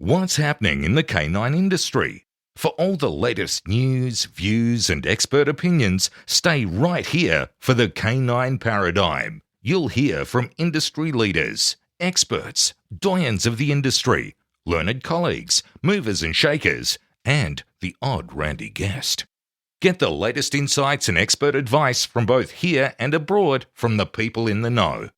What's happening in the canine industry? For all the latest news, views, and expert opinions, stay right here for the Canine Paradigm. You'll hear from industry leaders, experts, doyens of the industry, learned colleagues, movers and shakers, and the odd randy guest. Get the latest insights and expert advice from both here and abroad from the people in the know.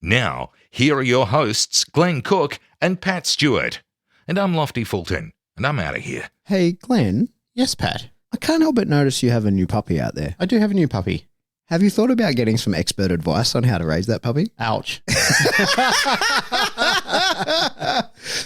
Now, here are your hosts, Glenn Cook and Pat Stewart. And I'm Lofty Fulton, and I'm out of here. Hey, Glenn. Yes, Pat. I can't help but notice you have a new puppy out there. I do have a new puppy. Have you thought about getting some expert advice on how to raise that puppy? Ouch.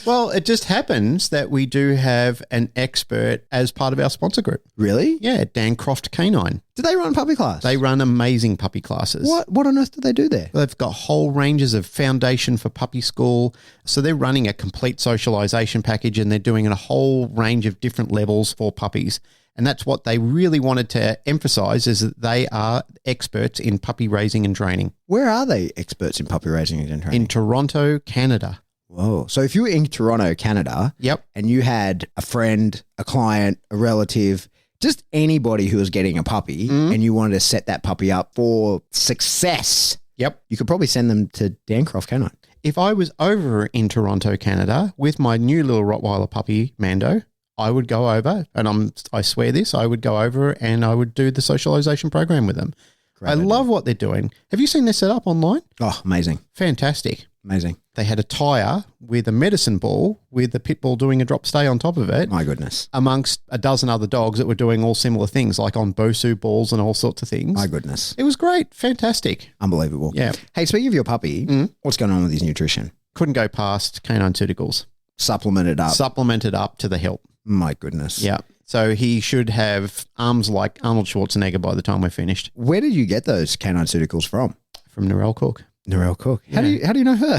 Well, it just happens that we do have an expert as part of our sponsor group. Really? Yeah, Dancroft Canine. Do they run puppy class? They run amazing puppy classes. What on earth do they do there? They've got whole ranges of foundation for puppy school. So they're running a complete socialization package, and they're doing a whole range of different levels for puppies. And that's what they really wanted to emphasize, is that they are experts in puppy raising and training. Where are they experts in puppy raising and training? In Toronto, Canada. Whoa. So if you were in Toronto, Canada, Yep. and you had a friend, a client, a relative, just anybody who was getting a puppy, and you wanted to set that puppy up for success, Yep. you could probably send them to Dancroft Canine. If I was over in Toronto, Canada, with my new little Rottweiler puppy, Mando, I would go over, and I swear this, I would go over and I would do the socialization program with them. Great I idea. love what they're doing. Have you seen their setup online? Oh, amazing. Fantastic. Amazing. They had a tire with a medicine ball with the pit bull doing a drop stay on top of it, My goodness. amongst a dozen other dogs that were doing all similar things, like on Bosu balls and all sorts of things. My goodness. It was great. Fantastic. Unbelievable. Yeah. Hey, speaking of your puppy, what's going on with his nutrition? Couldn't go past Canine Pharmaceuticals. Supplement it up. Supplemented up to the hilt. My goodness. Yeah. So he should have arms like Arnold Schwarzenegger by the time we're finished. Where did you get those Canine Pharmaceuticals from? From Narelle Cook. Narelle Cook. Yeah. How do you know her?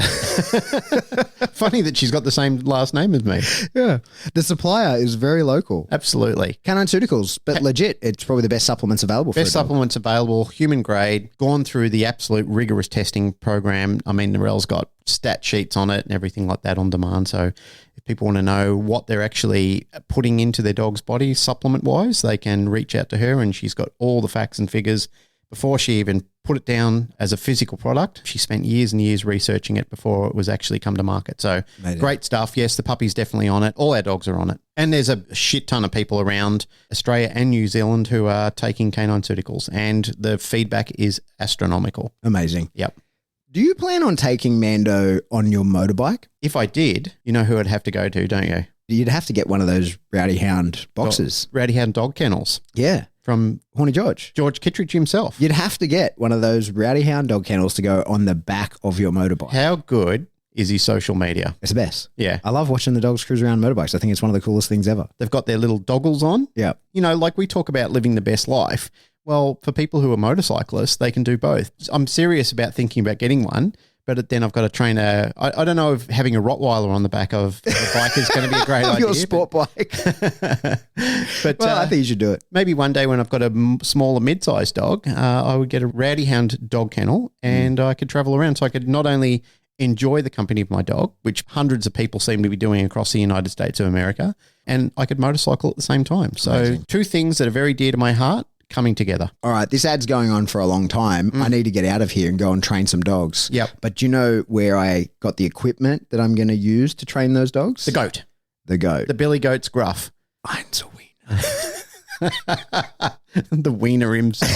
Funny that she's got the same last name as me. Yeah. The supplier is very local. Absolutely. Canine Pharmaceuticals, but legit, it's probably the best supplements available for Best a dog. supplements available, human grade, gone through the absolute rigorous testing program. I mean, Narelle's got stat sheets on it and everything like that on demand. So if people want to know what they're actually putting into their dog's body supplement-wise, they can reach out to her, and she's got all the facts and figures before she even put it down as a physical product. She spent years and years researching it before it was actually come to market. So Amazing. Great stuff. Yes, the puppy's definitely on it. All our dogs are on it. And there's a shit ton of people around Australia and New Zealand who are taking Canine Pharmaceuticals, and the feedback is astronomical. Amazing. Yep. Do you plan on taking Mando on your motorbike? If I did, you know who I'd have to go to, don't you? You'd have to get one of those Rowdy Hound boxes. Rowdy Hound dog kennels Yeah. from Horny George. George Kittredge himself. You'd have to get one of those Rowdy Hound dog kennels to go on the back of your motorbike. How good is his social media? It's the best. Yeah. I love watching the dogs cruise around motorbikes. I think it's one of the coolest things ever. They've got their little doggles on. Yeah. You know, like we talk about living the best life. Well, for people who are motorcyclists, they can do both. I'm serious about thinking about getting one, but then I've got to train I don't know if having a Rottweiler on the back of a bike is going to be a great idea. Your sport bike. But Well, I think you should do it. maybe one day when I've got a smaller mid-sized dog, I would get a Rowdy Hound dog kennel, and I could travel around. So I could not only enjoy the company of my dog, which hundreds of people seem to be doing across the United States of America, and I could motorcycle at the same time. So Amazing. Two things that are very dear to my heart coming together. All right, this ad's going on for a long time. I need to get out of here and go and train some dogs. Yep. But do you know where I got the equipment that I'm going to use to train those dogs? The goat. The goat. The Billy Goat's gruff. The wiener himself.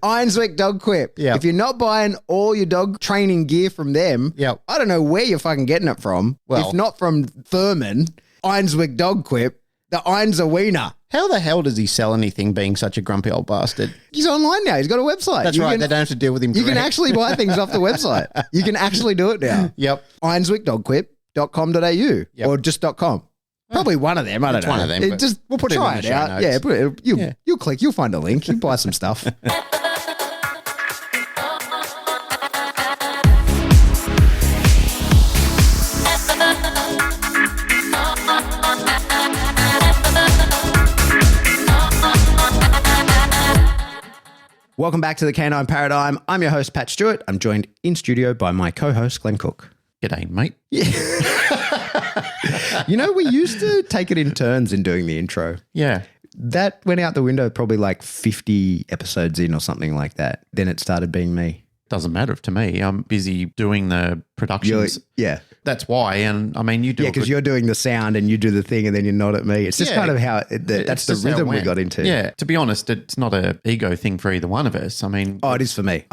Ironswick Dog Quip. Yeah. If you're not buying all your dog training gear from them, Yep. I don't know where you're fucking getting it from. Well- if not from Thurman, Ironswick Dog Quip, the Irons a wiener. How the hell does he sell anything being such a grumpy old bastard? He's online now. He's got a website. That's You right. can- They don't have to deal with him You can direct. actually buy things off the website. You can actually do it now. Yep. ironswickdogquip.com.au or just .com. Probably one of them. I don't It's know. one of them, It but just we'll put it in try the it show out. notes. Yeah, put it, Yeah. you'll click. You'll find a link. You buy some stuff. Welcome back to the Canine Paradigm. I'm your host, Pat Stewart. I'm joined in studio by my co-host, Glenn Cook. G'day, mate. We used to take it in turns in doing the intro. Yeah. That went out the window probably like 50 episodes in or something like that. Then it started being me. Doesn't matter to me. I'm busy doing the productions. Yeah. That's why. And I mean, you do. Yeah, because you're doing the sound and you do the thing and then you nod at me. It's just kind of how that's the rhythm we got into. Yeah. To be honest, it's not an ego thing for either one of us. I mean, it is for me.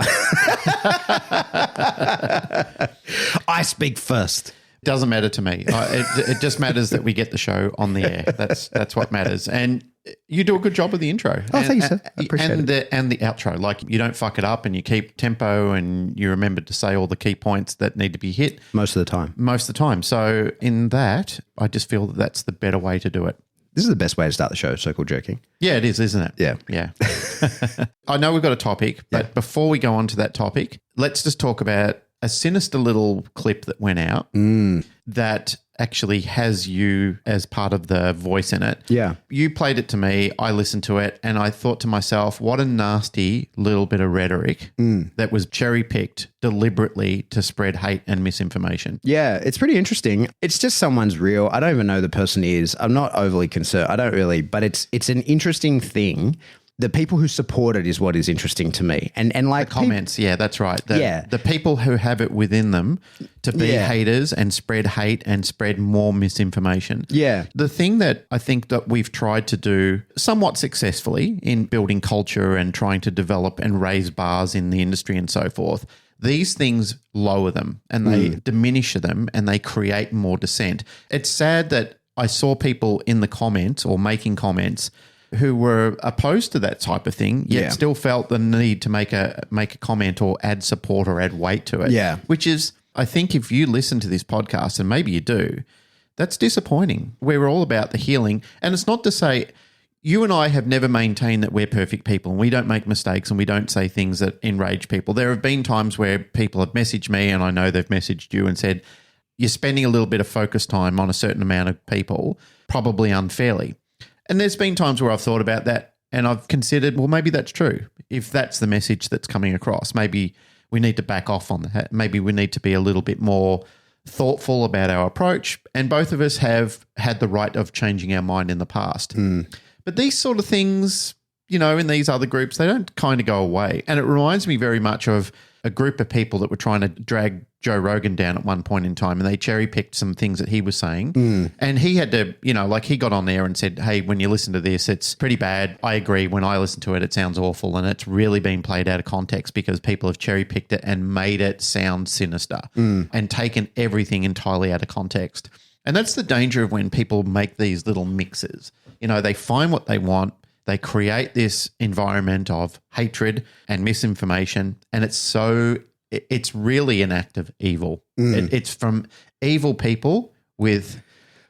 I speak first. Doesn't matter to me. It just matters that we get the show on the air. That's what matters. And you do a good job of the intro. Oh, thank you, sir. I appreciate it. And the outro. Like, you don't fuck it up and you keep tempo and you remember to say all the key points that need to be hit. Most of the time. So in that, I just feel that that's the better way to do it. This is the best way to start the show, circle jerking. Yeah, it is, isn't it? Yeah. Yeah. I know we've got a topic, but before we go on to that topic, let's just talk about a sinister little clip that went out that actually has you as part of the voice in it. Yeah. You played it to me. I listened to it and I thought to myself, what a nasty little bit of rhetoric that was cherry picked deliberately to spread hate and misinformation. Yeah, it's pretty interesting. It's just someone's reel. I don't even know who the person is. I'm not overly concerned. I don't really, but it's an interesting thing. The people who support it is what is interesting to me. And like the comments, yeah, that's right. The people who have it within them to be haters and spread hate and spread more misinformation. Yeah. The thing that I think that we've tried to do somewhat successfully in building culture and trying to develop and raise bars in the industry and so forth, these things lower them and they diminish them and they create more dissent. It's sad that I saw people in the comments or making comments who were opposed to that type of thing, yet still felt the need to make a comment or add support or add weight to it. Yeah. Which is, I think if you listen to this podcast, and maybe you do, that's disappointing. We're all about the healing. And it's not to say, you and I have never maintained that we're perfect people and we don't make mistakes and we don't say things that enrage people. There have been times where people have messaged me, and I know they've messaged you and said, you're spending a little bit of focus time on a certain amount of people, probably unfairly. And there's been times where I've thought about that and I've considered, well, maybe that's true. If that's the message that's coming across, maybe we need to back off on that. Maybe we need to be a little bit more thoughtful about our approach. And both of us have had the right of changing our mind in the past. But these sort of things, in these other groups, they don't kind of go away. And it reminds me very much of a group of people that were trying to drag Joe Rogan down at one point in time, and they cherry picked some things that he was saying. And he had to, he got on there and said, hey, when you listen to this, it's pretty bad. I agree. When I listen to it, it sounds awful. And it's really been played out of context because people have cherry picked it and made it sound sinister and taken everything entirely out of context. And that's the danger of when people make these little mixes. They find what they want. They create this environment of hatred and misinformation, and it's really an act of evil. It's from evil people with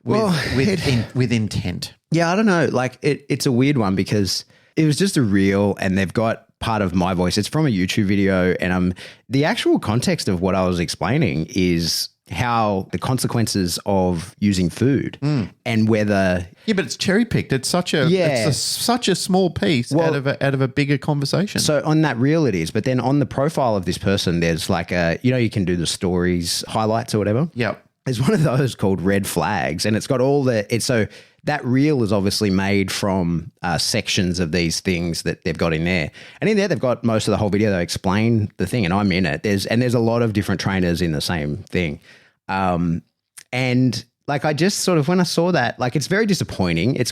intent. Yeah, I don't know. Like it's a weird one because it was just a reel, and they've got part of my voice. It's from a YouTube video, and the actual context of what I was explaining is how the consequences of using food and whether but it's cherry picked. It's such a small piece out of a bigger conversation. So on that reel it is, but then on the profile of this person, there's like you can do the stories highlights or whatever. Yep. There's one of those called red flags, and it's got all so that reel is obviously made from sections of these things that they've got in there. And in there, they've got most of the whole video. They explain the thing, and I'm in it. There's a lot of different trainers in the same thing. And like, I just sort of, when I saw that, like, it's very disappointing. It's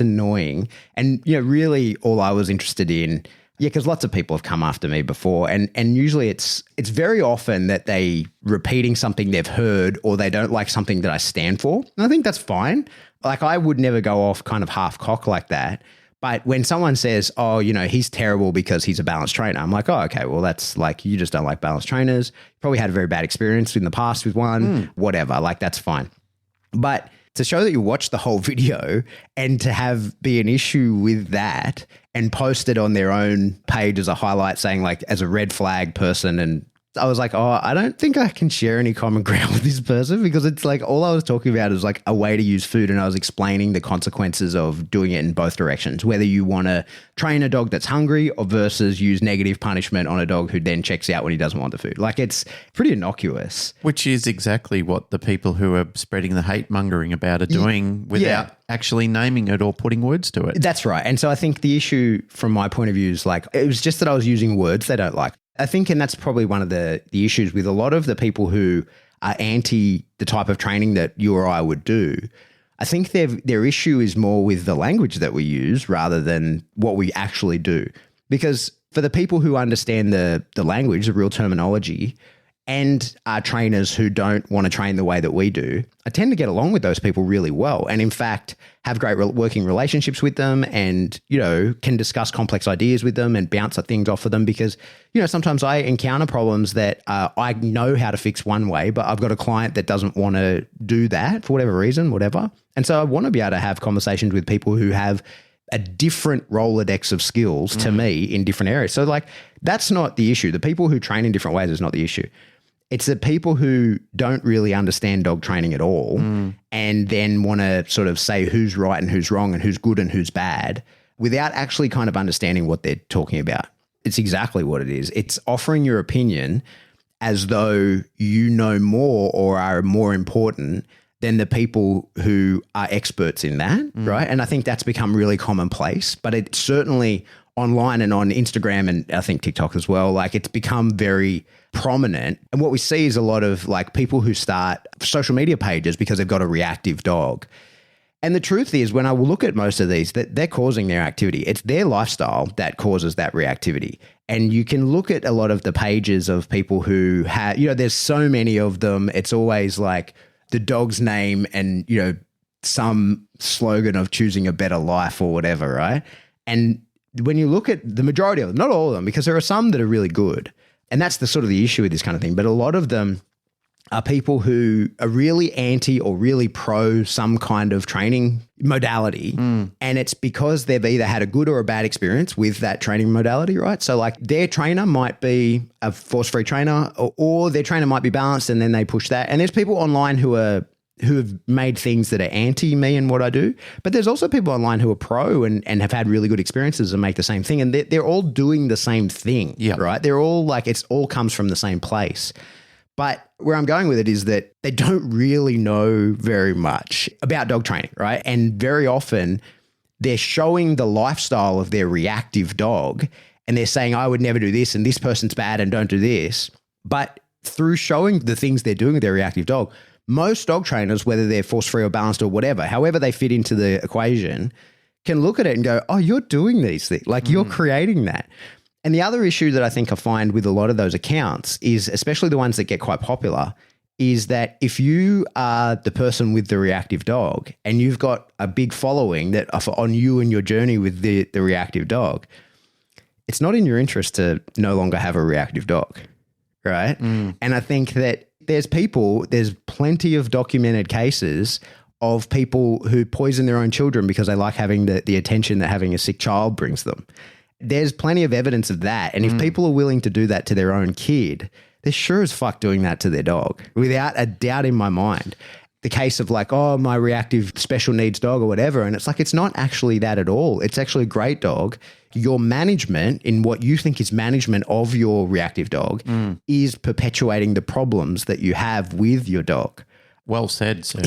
annoying. And, really all I was interested in, because lots of people have come after me before, and usually it's very often that they repeating something they've heard or they don't like something that I stand for. And I think that's fine. Like, I would never go off kind of half cock like that. But when someone says, oh, he's terrible because he's a balanced trainer, I'm like, oh, okay, well, that's like, you just don't like balanced trainers. You probably had a very bad experience in the past with one, whatever, like, that's fine. But to show that you watched the whole video and to be an issue with that and post it on their own page as a highlight saying, like, as a red flag person, and I was like, oh, I don't think I can share any common ground with this person, because it's like all I was talking about is like a way to use food, and I was explaining the consequences of doing it in both directions, whether you want to train a dog that's hungry or versus use negative punishment on a dog who then checks out when he doesn't want the food. Like, it's pretty innocuous. Which is exactly what the people who are spreading the hate mongering about are doing without actually naming it or putting words to it. That's right. And so I think the issue from my point of view is like, it was just that I was using words they don't like. I think, and that's probably one of the issues with a lot of the people who are anti the type of training that you or I would do. I think their issue is more with the language that we use rather than what we actually do. Because for the people who understand the language, the real terminology, and are trainers who don't want to train the way that we do, I tend to get along with those people really well. And in fact, have great working relationships with them, and, you know, can discuss complex ideas with them and bounce things off of them, because, you know, sometimes I encounter problems that I know how to fix one way, but I've got a client that doesn't want to do that for whatever reason, whatever. And so I want to be able to have conversations with people who have a different Rolodex of skills to me in different areas. So like, that's not the issue. The people who train in different ways is not the issue. It's the people who don't really understand dog training at all and then want to sort of say who's right and who's wrong and who's good and who's bad without actually kind of understanding what they're talking about. It's exactly what it is. It's offering your opinion as though you know more or are more important than the people who are experts in that, right? And I think that's become really commonplace, but it's certainly online and on Instagram and I think TikTok as well. Like, it's become very prominent. And what we see is a lot of like people who start social media pages because they've got a reactive dog. And the truth is, when I look at most of these, that they're causing their activity. It's their lifestyle that causes that reactivity. And you can look at a lot of the pages of people who have, you know, there's so many of them. It's always like the dog's name and, you know, some slogan of choosing a better life or whatever, right? And when you look at the majority of them, not all of them, because there are some that are really good. And that's the sort of the issue with this kind of thing. But a lot of them are people who are really anti or really pro some kind of training modality. And it's because they've either had a good or a bad experience with that training modality, right? So like their trainer might be a force-free trainer or their trainer might be balanced and then they push that. And there's people online who have made things that are anti me and what I do. But there's also people online who are pro and have had really good experiences and make the same thing. And they're all doing the same thing, right? They're all like, it's all comes from the same place. But where I'm going with it is that they don't really know very much about dog training, right? And very often they're showing the lifestyle of their reactive dog and they're saying, I would never do this and this person's bad and don't do this. But through showing the things they're doing with their reactive dog, most dog trainers, whether they're force-free or balanced or whatever, however they fit into the equation, can look at it and go, oh, you're doing these things. Like you're creating that. And the other issue that I think I find with a lot of those accounts is, especially the ones that get quite popular, is that if you are the person with the reactive dog and you've got a big following that on you and your journey with the reactive dog, it's not in your interest to no longer have a reactive dog, right? And I think that there's plenty of documented cases of people who poison their own children because they like having the attention that having a sick child brings them. There's plenty of evidence of that. And if people are willing to do that to their own kid, they're sure as fuck doing that to their dog, without a doubt in my mind. The case of like, oh, my reactive special needs dog or whatever. And it's like, it's not actually that at all. It's actually a great dog. Your management in what you think is management of your reactive dog is perpetuating the problems that you have with your dog. Well said, sir.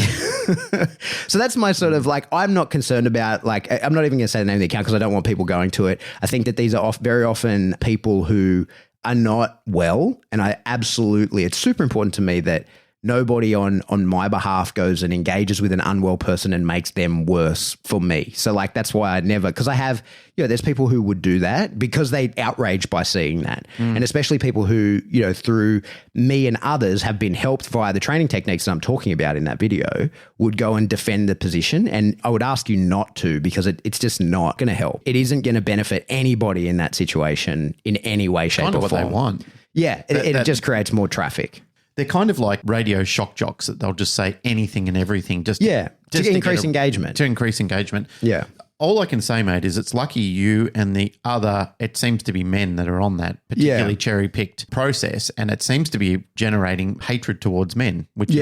So that's my sort of like, I'm not concerned about like, I'm not even going to say the name of the account because I don't want people going to it. I think that these are very often people who are not well. And it's super important to me that nobody on my behalf goes and engages with an unwell person and makes them worse for me. So like, that's why because I have, there's people who would do that because they outraged by seeing that. And especially people who, through me and others have been helped via the training techniques that I'm talking about in that video would go and defend the position. And I would ask you not to, because it's just not going to help. It isn't going to benefit anybody in that situation in any way, shape or form. Kind of what they want. Yeah. It just creates more traffic. They're kind of like radio shock jocks that they'll just say anything and everything just to increase engagement. To increase engagement. Yeah. All I can say, mate, is it's lucky you and the other, it seems to be men that are on that particularly cherry-picked process, and it seems to be generating hatred towards men, which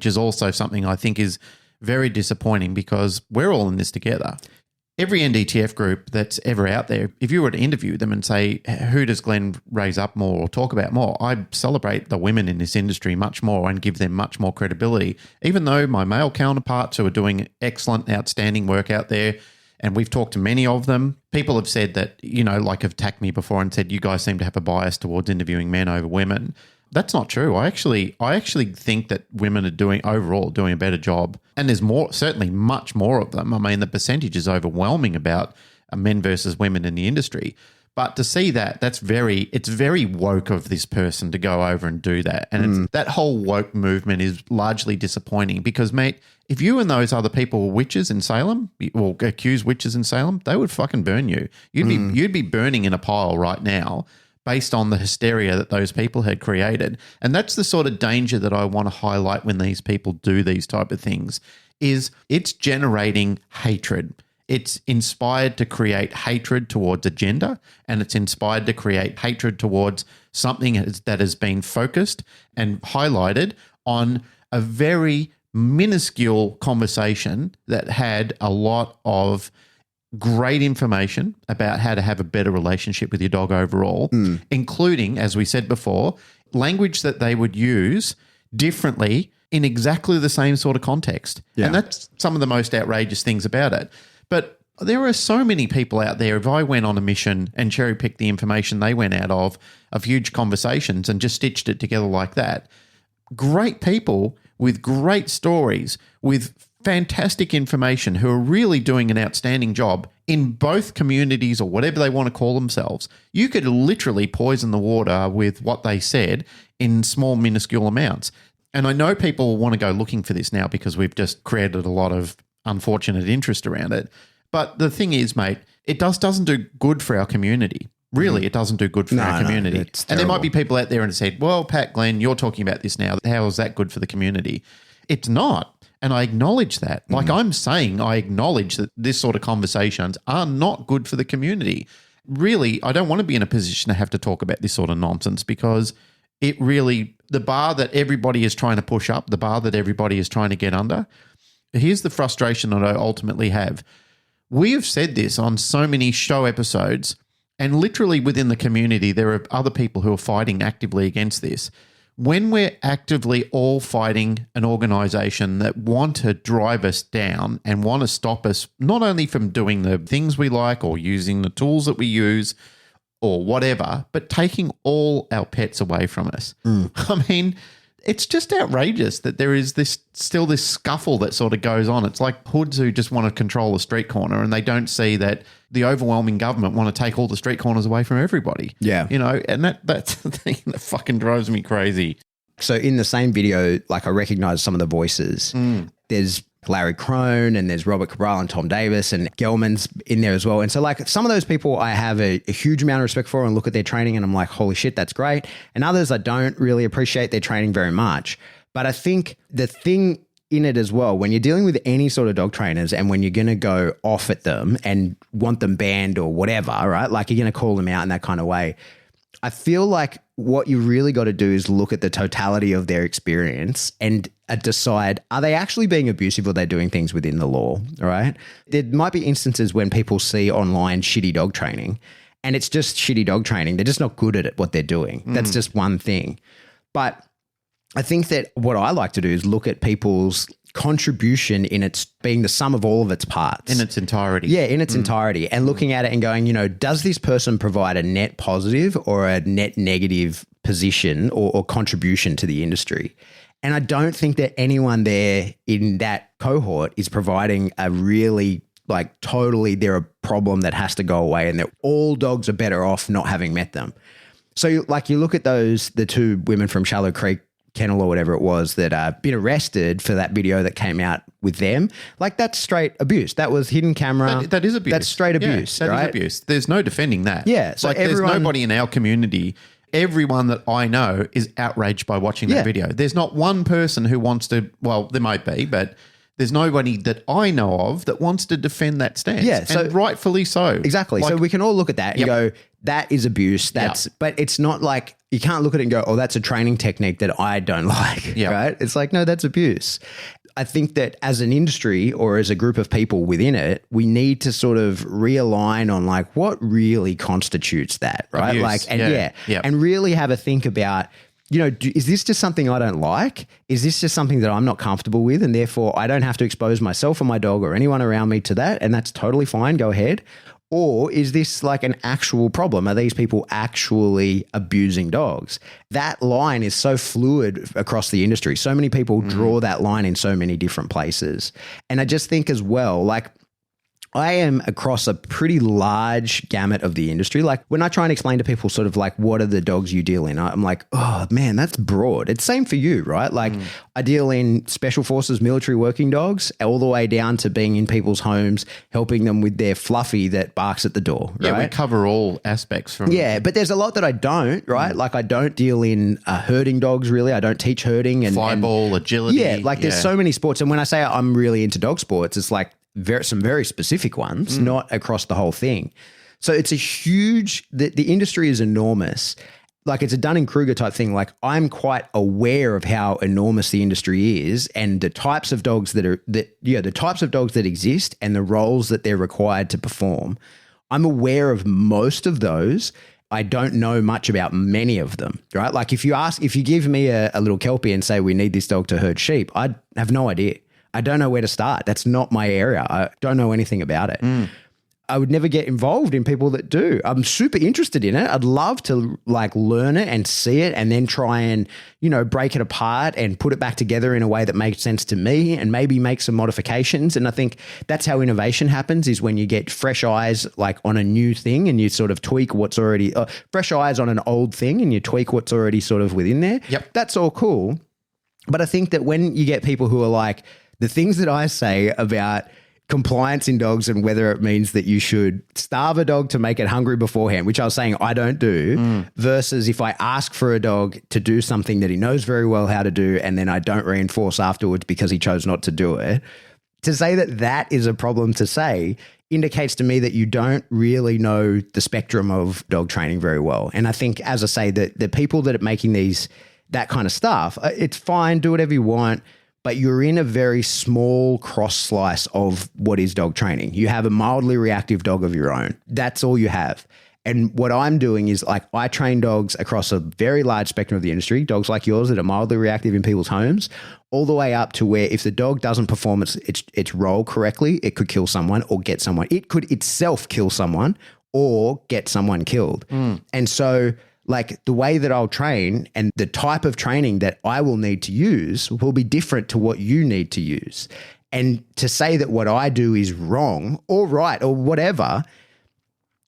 is also something I think is very disappointing because we're all in this together. Every NDTF group that's ever out there, if you were to interview them and say, who does Glenn raise up more or talk about more? I celebrate the women in this industry much more and give them much more credibility, even though my male counterparts who are doing excellent, outstanding work out there, and we've talked to many of them, people have said that, like have attacked me before and said, you guys seem to have a bias towards interviewing men over women. That's not true. I actually think that women are overall doing a better job, and there's certainly much more of them. I mean, the percentage is overwhelming about men versus women in the industry. But to see it's very woke of this person to go over and do that, and that whole woke movement is largely disappointing because, mate, if you and those other people were witches in Salem or accused witches in Salem, they would fucking burn you. You'd be burning in a pile right now, based on the hysteria that those people had created. And that's the sort of danger that I want to highlight when these people do these type of things, is it's generating hatred. It's inspired to create hatred towards a gender, and it's inspired to create hatred towards something that has been focused and highlighted on a very minuscule conversation that had a lot of great information about how to have a better relationship with your dog overall, including, as we said before, language that they would use differently in exactly the same sort of context. Yeah. And that's some of the most outrageous things about it. But there are so many people out there, if I went on a mission and cherry-picked the information they went out of huge conversations and just stitched it together like that, great people with great stories, with fantastic information, who are really doing an outstanding job in both communities or whatever they want to call themselves. You could literally poison the water with what they said in small, minuscule amounts. And I know people want to go looking for this now because we've just created a lot of unfortunate interest around it. But the thing is, mate, it doesn't do good for our community. Really, it doesn't do good for our community. And there might be people out there and said, well, Pat, Glenn, you're talking about this now. How is that good for the community? It's not. And I acknowledge that. Like I'm saying, I acknowledge that this sort of conversations are not good for the community. Really, I don't want to be in a position to have to talk about this sort of nonsense because it really, the bar that everybody is trying to push up, the bar that everybody is trying to get under, here's the frustration that I ultimately have. We have said this on so many show episodes, and literally within the community, there are other people who are fighting actively against this. When we're actively all fighting an organisation that want to drive us down and want to stop us not only from doing the things we like or using the tools that we use or whatever, but taking all our pets away from us. I mean, it's just outrageous that there is this scuffle that sort of goes on. It's like hoods who just want to control a street corner and they don't see that the overwhelming government want to take all the street corners away from everybody. Yeah. And that's the thing that fucking drives me crazy. So in the same video, like I recognize some of the voices. There's Larry Crone and there's Robert Cabral and Tom Davis and Gelman's in there as well. And so like some of those people I have a huge amount of respect for and look at their training and I'm like, holy shit, that's great. And others I don't really appreciate their training very much. But I think the thing in it as well, when you're dealing with any sort of dog trainers and when you're going to go off at them and want them banned or whatever, right? Like you're going to call them out in that kind of way. I feel like what you really got to do is look at the totality of their experience and decide, are they actually being abusive or they're doing things within the law, all right? There might be instances when people see online shitty dog training and it's just shitty dog training. They're just not good at it, what they're doing. That's just one thing. But I think that what I like to do is look at people's contribution in its being the sum of all of its parts. In its entirety. Yeah, in its entirety. And looking at it and going, does this person provide a net positive or a net negative position or contribution to the industry? And I don't think that anyone there in that cohort is providing a really totally they're a problem that has to go away and that all dogs are better off not having met them. So you look at the two women from Shallow Creek Kennel or whatever it was that been arrested for that video that came out with them. Like that's straight abuse. That was hidden camera. That is abuse. That's straight abuse. That is abuse. There's no defending that. Yeah. So there's nobody in our community. Everyone that I know is outraged by watching that video. There's not one person who wants to, well, there might be, but there's nobody that I know of that wants to defend that stance. Yeah, so and rightfully so. Exactly. So we can all look at that and go, that is abuse. But it's not like you can't look at it and go, oh, that's a training technique that I don't like. Right? It's like, no, that's abuse. I think that as an industry or as a group of people within it, we need to sort of realign on like what really constitutes that, right? Abuse. Like, and and really have a think about, you know, is this just something I don't like? Is this just something that I'm not comfortable with and therefore I don't have to expose myself or my dog or anyone around me to that, and that's totally fine, go ahead? Or is this like an actual problem? Are these people actually abusing dogs? That line is so fluid across the industry. So many people draw that line in so many different places. And I just think as well, like, I am across a pretty large gamut of the industry. Like when I try and explain to people sort of like, what are the dogs you deal in? I'm like, oh man, that's broad. It's same for you, right? Like I deal in special forces, military working dogs, all the way down to being in people's homes, helping them with their fluffy that barks at the door. Right? Yeah, we cover all aspects from. Yeah, but there's a lot that I don't, right? Like I don't deal in herding dogs really. I don't teach herding and flyball, agility. Yeah, like there's so many sports. And when I say I'm really into dog sports, it's like some very specific ones, not across the whole thing. So it's a huge, the industry is enormous. Like it's a Dunning-Kruger type thing. Like I'm quite aware of how enormous the industry is and the types of dogs the types of dogs that exist and the roles that they're required to perform. I'm aware of most of those. I don't know much about many of them, right? Like if you give me a little Kelpie and say we need this dog to herd sheep, I'd have no idea. I don't know where to start. That's not my area. I don't know anything about it. I would never get involved in people that do. I'm super interested in it. I'd love to like learn it and see it and then try and, you know, break it apart and put it back together in a way that makes sense to me and maybe make some modifications. And I think that's how innovation happens, is when you get fresh eyes like on a new thing and you sort of tweak what's already fresh eyes on an old thing and you tweak what's already sort of within there. Yep. That's all cool. But I think that when you get people who are like, the things that I say about compliance in dogs and whether it means that you should starve a dog to make it hungry beforehand, which I was saying I don't do, versus if I ask for a dog to do something that he knows very well how to do and then I don't reinforce afterwards because he chose not to do it, to say that that is a problem to say indicates to me that you don't really know the spectrum of dog training very well. And I think, as I say, that the people that are making that kind of stuff, it's fine, do whatever you want, but you're in a very small cross slice of what is dog training. You have a mildly reactive dog of your own. That's all you have. And what I'm doing is like I train dogs across a very large spectrum of the industry, dogs like yours that are mildly reactive in people's homes, all the way up to where if the dog doesn't perform its role correctly, it could kill someone or get someone. It could itself kill someone or get someone killed. And so like the way that I'll train and the type of training that I will need to use will be different to what you need to use. And to say that what I do is wrong or right or whatever,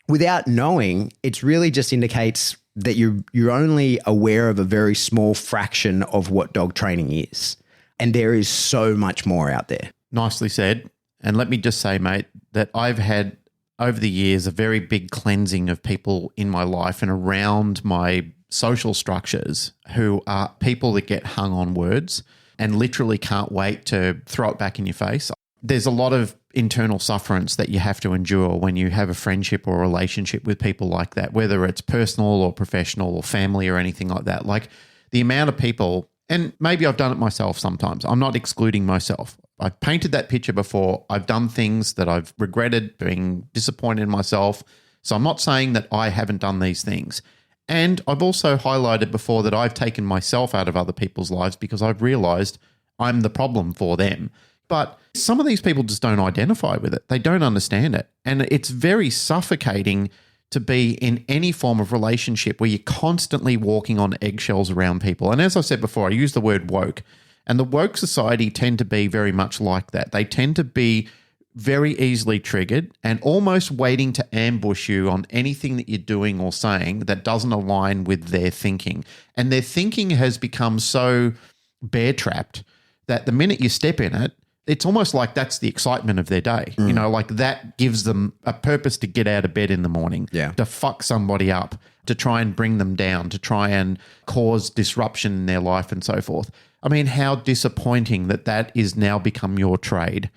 without knowing, it really just indicates that you're only aware of a very small fraction of what dog training is. And there is so much more out there. Nicely said. And let me just say, mate, that I've had over the years a very big cleansing of people in my life and around my social structures who are people that get hung on words and literally can't wait to throw it back in your face. There's a lot of internal sufferance that you have to endure when you have a friendship or a relationship with people like that, whether it's personal or professional or family or anything like that. Like the amount of people, and maybe I've done it myself sometimes. I'm not excluding myself. I've painted that picture before. I've done things that I've regretted, being disappointed in myself. So I'm not saying that I haven't done these things. And I've also highlighted before that I've taken myself out of other people's lives because I've realized I'm the problem for them. But some of these people just don't identify with it. They don't understand it. And it's very suffocating to be in any form of relationship where you're constantly walking on eggshells around people. And as I said before, I use the word woke. And the woke society tend to be very much like that. They tend to be very easily triggered and almost waiting to ambush you on anything that you're doing or saying that doesn't align with their thinking. And their thinking has become so bear-trapped that the minute you step in it, it's almost like that's the excitement of their day. You know, like that gives them a purpose to get out of bed in the morning, to fuck somebody up, to try and bring them down, to try and cause disruption in their life and so forth. I mean, how disappointing that is now become your trade.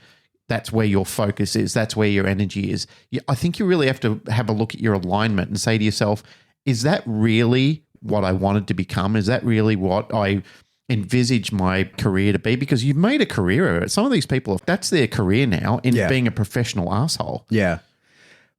That's where your focus is. That's where your energy is. I think you really have to have a look at your alignment and say to yourself, is that really what I wanted to become? Is that really what I envisage my career to be? Because you've made a career of it. Some of these people, that's their career now in being a professional asshole. Yeah.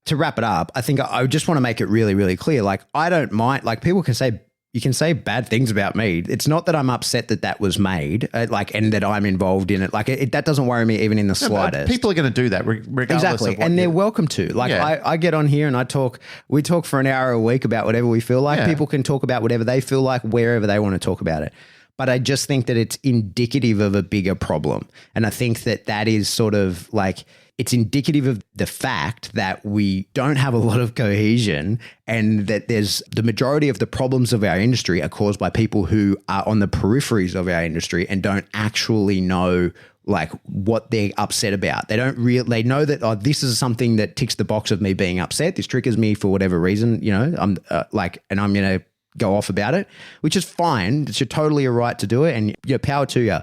To wrap it up, I think I just want to make it really, really clear. Like, I don't mind, like people can say, you can say bad things about me. It's not that I'm upset that was made, and that I'm involved in it. Like that doesn't worry me even in the slightest. People are going to do that regardless. Exactly. Of what and they're welcome to. Like I get on here and we talk for an hour a week about whatever we feel like. People can talk about whatever they feel like, wherever they want to talk about it. But I just think that it's indicative of a bigger problem. And I think that is sort of like, it's indicative of the fact that we don't have a lot of cohesion, and that there's the majority of the problems of our industry are caused by people who are on the peripheries of our industry and don't actually know like what they're upset about. They they know that, this is something that ticks the box of me being upset. This triggers me for whatever reason, I'm and I'm going to go off about it, which is fine. It's totally a right to do it, and power to you.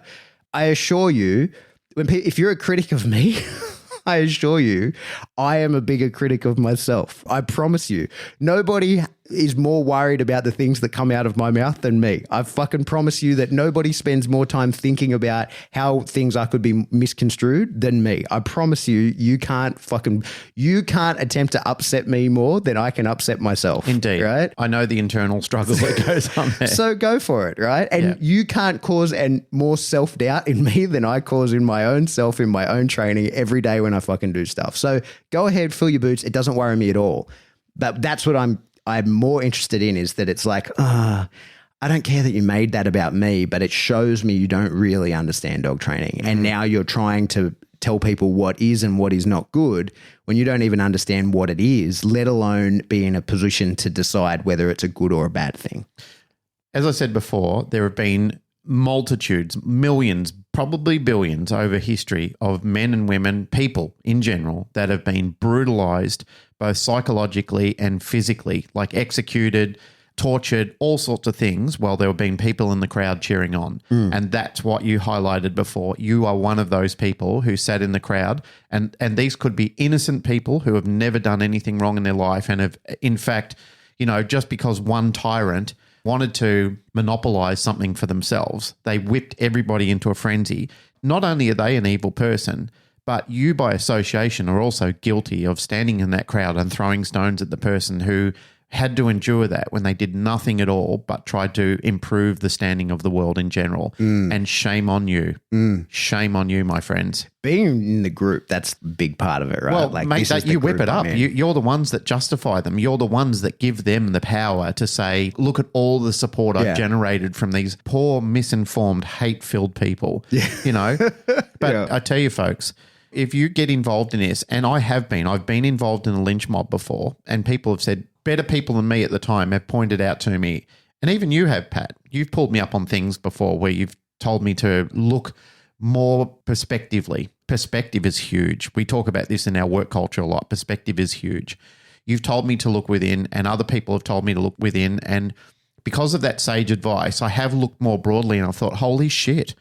I assure you, if you're a critic of me, I assure you, I am a bigger critic of myself. I promise you. Nobody is more worried about the things that come out of my mouth than me. I fucking promise you that nobody spends more time thinking about how things could be misconstrued than me. I promise you, you can't attempt to upset me more than I can upset myself. Indeed. Right? I know the internal struggle that goes on there. So go for it, right? And you can't cause more self-doubt in me than I cause in my own self, in my own training every day when I fucking do stuff. So go ahead, fill your boots. It doesn't worry me at all. But that's what I'm more interested in, is that it's like, I don't care that you made that about me, but it shows me you don't really understand dog training. And now you're trying to tell people what is and what is not good when you don't even understand what it is, let alone be in a position to decide whether it's a good or a bad thing. As I said before, there have been multitudes, millions, probably billions over history of men and women, people in general, that have been brutalized both psychologically and physically, like executed, tortured, all sorts of things, while there have been people in the crowd cheering on. And that's what you highlighted before. You are one of those people who sat in the crowd, and these could be innocent people who have never done anything wrong in their life and have, in fact, just because one tyrant wanted to monopolize something for themselves, they whipped everybody into a frenzy. Not only are they an evil person, but you by association are also guilty of standing in that crowd and throwing stones at the person who had to endure that when they did nothing at all but tried to improve the standing of the world in general. And shame on you. Shame on you, my friends. Being in the group, that's a big part of it, right? Well, mate, you whip it up. You're the ones that justify them. You're the ones that give them the power to say, look at all the support I've generated from these poor, misinformed, hate-filled people. But I tell you, folks, if you get involved in this, and I've been involved in a lynch mob before, and people have said, better people than me at the time have pointed out to me, and even you have, Pat, you've pulled me up on things before where you've told me to look more perspectively. Perspective is huge. We talk about this in our work culture a lot. Perspective is huge. You've told me to look within, and other people have told me to look within, and because of that sage advice, I have looked more broadly, and I thought, holy shit,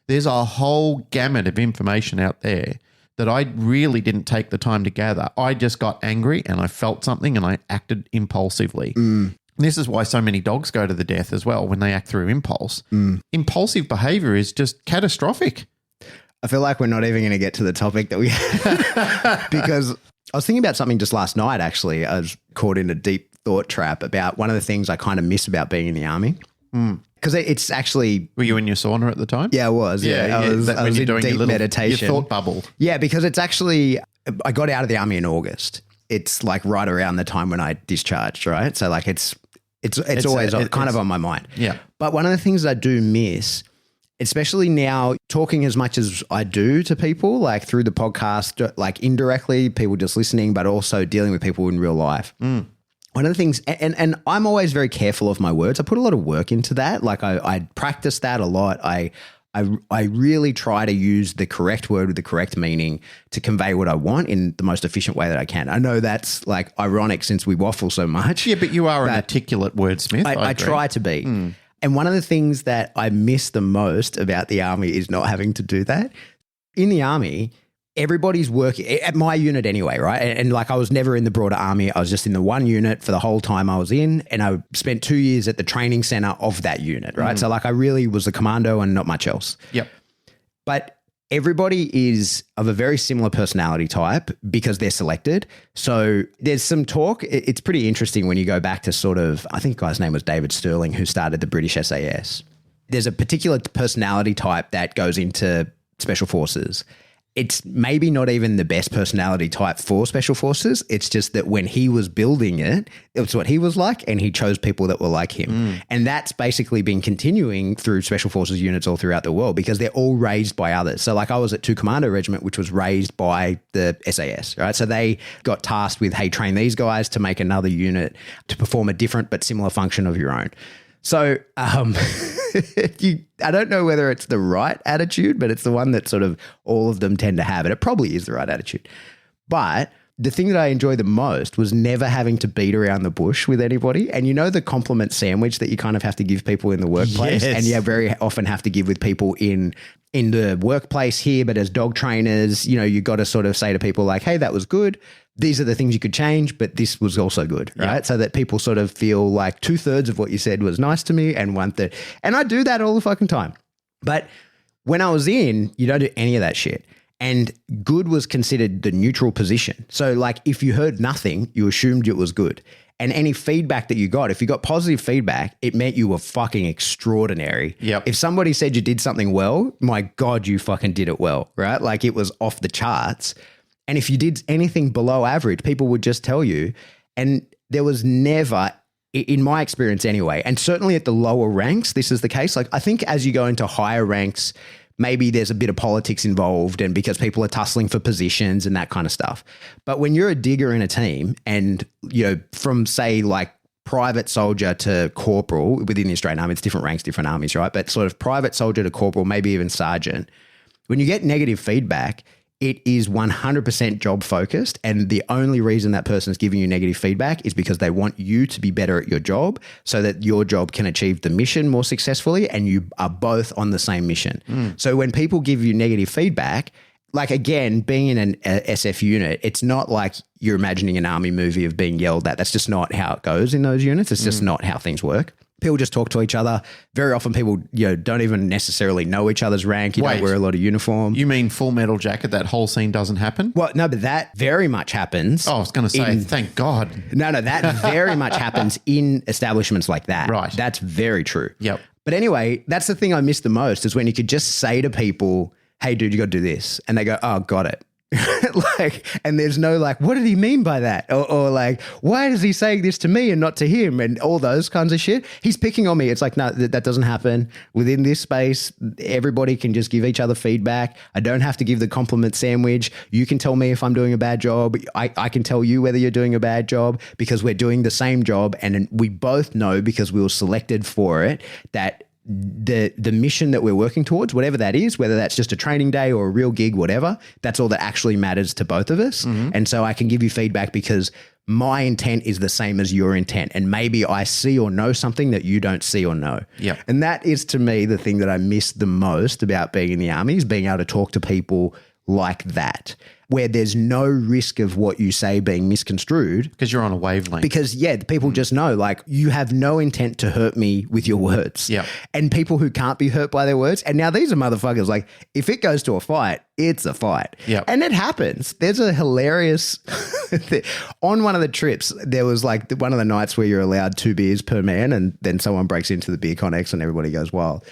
there's a whole gamut of information out there that I really didn't take the time to gather. I just got angry and I felt something and I acted impulsively. This is why so many dogs go to the death as well when they act through impulse. Impulsive behavior is just catastrophic. I feel like we're not even going to get to the topic that we had because I was thinking about something just last night, actually. I was caught in a deep thought trap about one of the things I kind of miss about being in the army. Because it's actually... Were you in your sauna at the time? Yeah, I was. Yeah, I was in deep meditation. Your thought bubble. Yeah, because it's actually... I got out of the army in August. It's like right around the time when I discharged, right? So like it's always kind of on my mind. Yeah. But one of the things I do miss, especially now talking as much as I do to people, like through the podcast, like indirectly, people just listening, but also dealing with people in real life. One of the things, and I'm always very careful of my words. I put a lot of work into that. Like I practice that a lot. I I really try to use the correct word with the correct meaning to convey what I want in the most efficient way that I can. I know that's like ironic since we waffle so much. Yeah, but you are an articulate wordsmith. I try to be. And one of the things that I miss the most about the Army is not having to do that. In the Army, everybody's working at my unit anyway, right? And like I was never in the broader Army. I was just in the one unit for the whole time I was in. And I spent 2 years at the training center of that unit, right? So like I really was a commando and not much else. Yep. But everybody is of a very similar personality type because they're selected. So there's some talk. It's pretty interesting when you go back to sort of, I think the guy's name was David Sterling, who started the British SAS. There's a particular personality type that goes into Special Forces. It's maybe not even the best personality type for Special Forces. It's just that when he was building it, it was what he was like, and he chose people that were like him. And that's basically been continuing through Special Forces units all throughout the world because they're all raised by others. So like I was at 2 Commando Regiment, which was raised by the SAS, right? So they got tasked with, hey, train these guys to make another unit to perform a different but similar function of your own. So I don't know whether it's the right attitude, but it's the one that sort of all of them tend to have. And it probably is the right attitude. But the thing that I enjoyed the most was never having to beat around the bush with anybody. And you know the compliment sandwich that you kind of have to give people in the workplace? Yes. And you very often have to give with people in the workplace here, but as dog trainers, you know, you got to sort of say to people like, hey, that was good. These are the things you could change, but this was also good, right? Yep. So that people sort of feel like 2/3 of what you said was nice to me and 1/3. And I do that all the fucking time. But when I was in, you don't do any of that shit. And good was considered the neutral position. So like if you heard nothing, you assumed it was good. And any feedback that you got, if you got positive feedback, it meant you were fucking extraordinary. Yep. If somebody said you did something well, my God, you fucking did it well, right? Like it was off the charts. And if you did anything below average, people would just tell you. And there was never, in my experience anyway, and certainly at the lower ranks, this is the case. Like I think as you go into higher ranks, maybe there's a bit of politics involved and because people are tussling for positions and that kind of stuff. But when you're a digger in a team and, you know, from say like private soldier to corporal within the Australian Army, it's different ranks, different armies, right? But sort of private soldier to corporal, maybe even sergeant, when you get negative feedback, it is 100% job focused. And the only reason that person is giving you negative feedback is because they want you to be better at your job so that your job can achieve the mission more successfully and you are both on the same mission. So when people give you negative feedback, like again, being in an SF unit, it's not like you're imagining an army movie of being yelled at. That's just not how it goes in those units. It's just not how things work. People just talk to each other. Very often people, you know, don't even necessarily know each other's rank. You don't wear a lot of uniform. You mean Full Metal Jacket, that whole scene doesn't happen? Well, no, but that very much happens. Oh, I was going to say, thank God. No, that very much happens in establishments like that. Right. That's very true. Yep. But anyway, that's the thing I miss the most is when you could just say to people, hey, dude, you got to do this. And they go, oh, got it. Like, and there's no like, what did he mean by that? Or like, why is he saying this to me and not to him? And all those kinds of shit. He's picking on me. It's like, no, that doesn't happen. Within this space, everybody can just give each other feedback. I don't have to give the compliment sandwich. You can tell me if I'm doing a bad job. I can tell you whether you're doing a bad job because we're doing the same job. And we both know because we were selected for it that the mission that we're working towards, whatever that is, whether that's just a training day or a real gig, whatever, that's all that actually matters to both of us. And so I can give you feedback because my intent is the same as your intent. And maybe I see or know something that you don't see or know. Yep. And that is to me the thing that I miss the most about being in the Army is being able to talk to people like that, where there's no risk of what you say being misconstrued. Because you're on a wavelength. Because, yeah, people just know, like, you have no intent to hurt me with your words. Yeah. And people who can't be hurt by their words. And now these are motherfuckers, like, if it goes to a fight, it's a fight. Yeah. And it happens. There's a hilarious, on one of the trips, there was like one of the nights where you're allowed 2 beers per man and then someone breaks into the beer connex and everybody goes wild.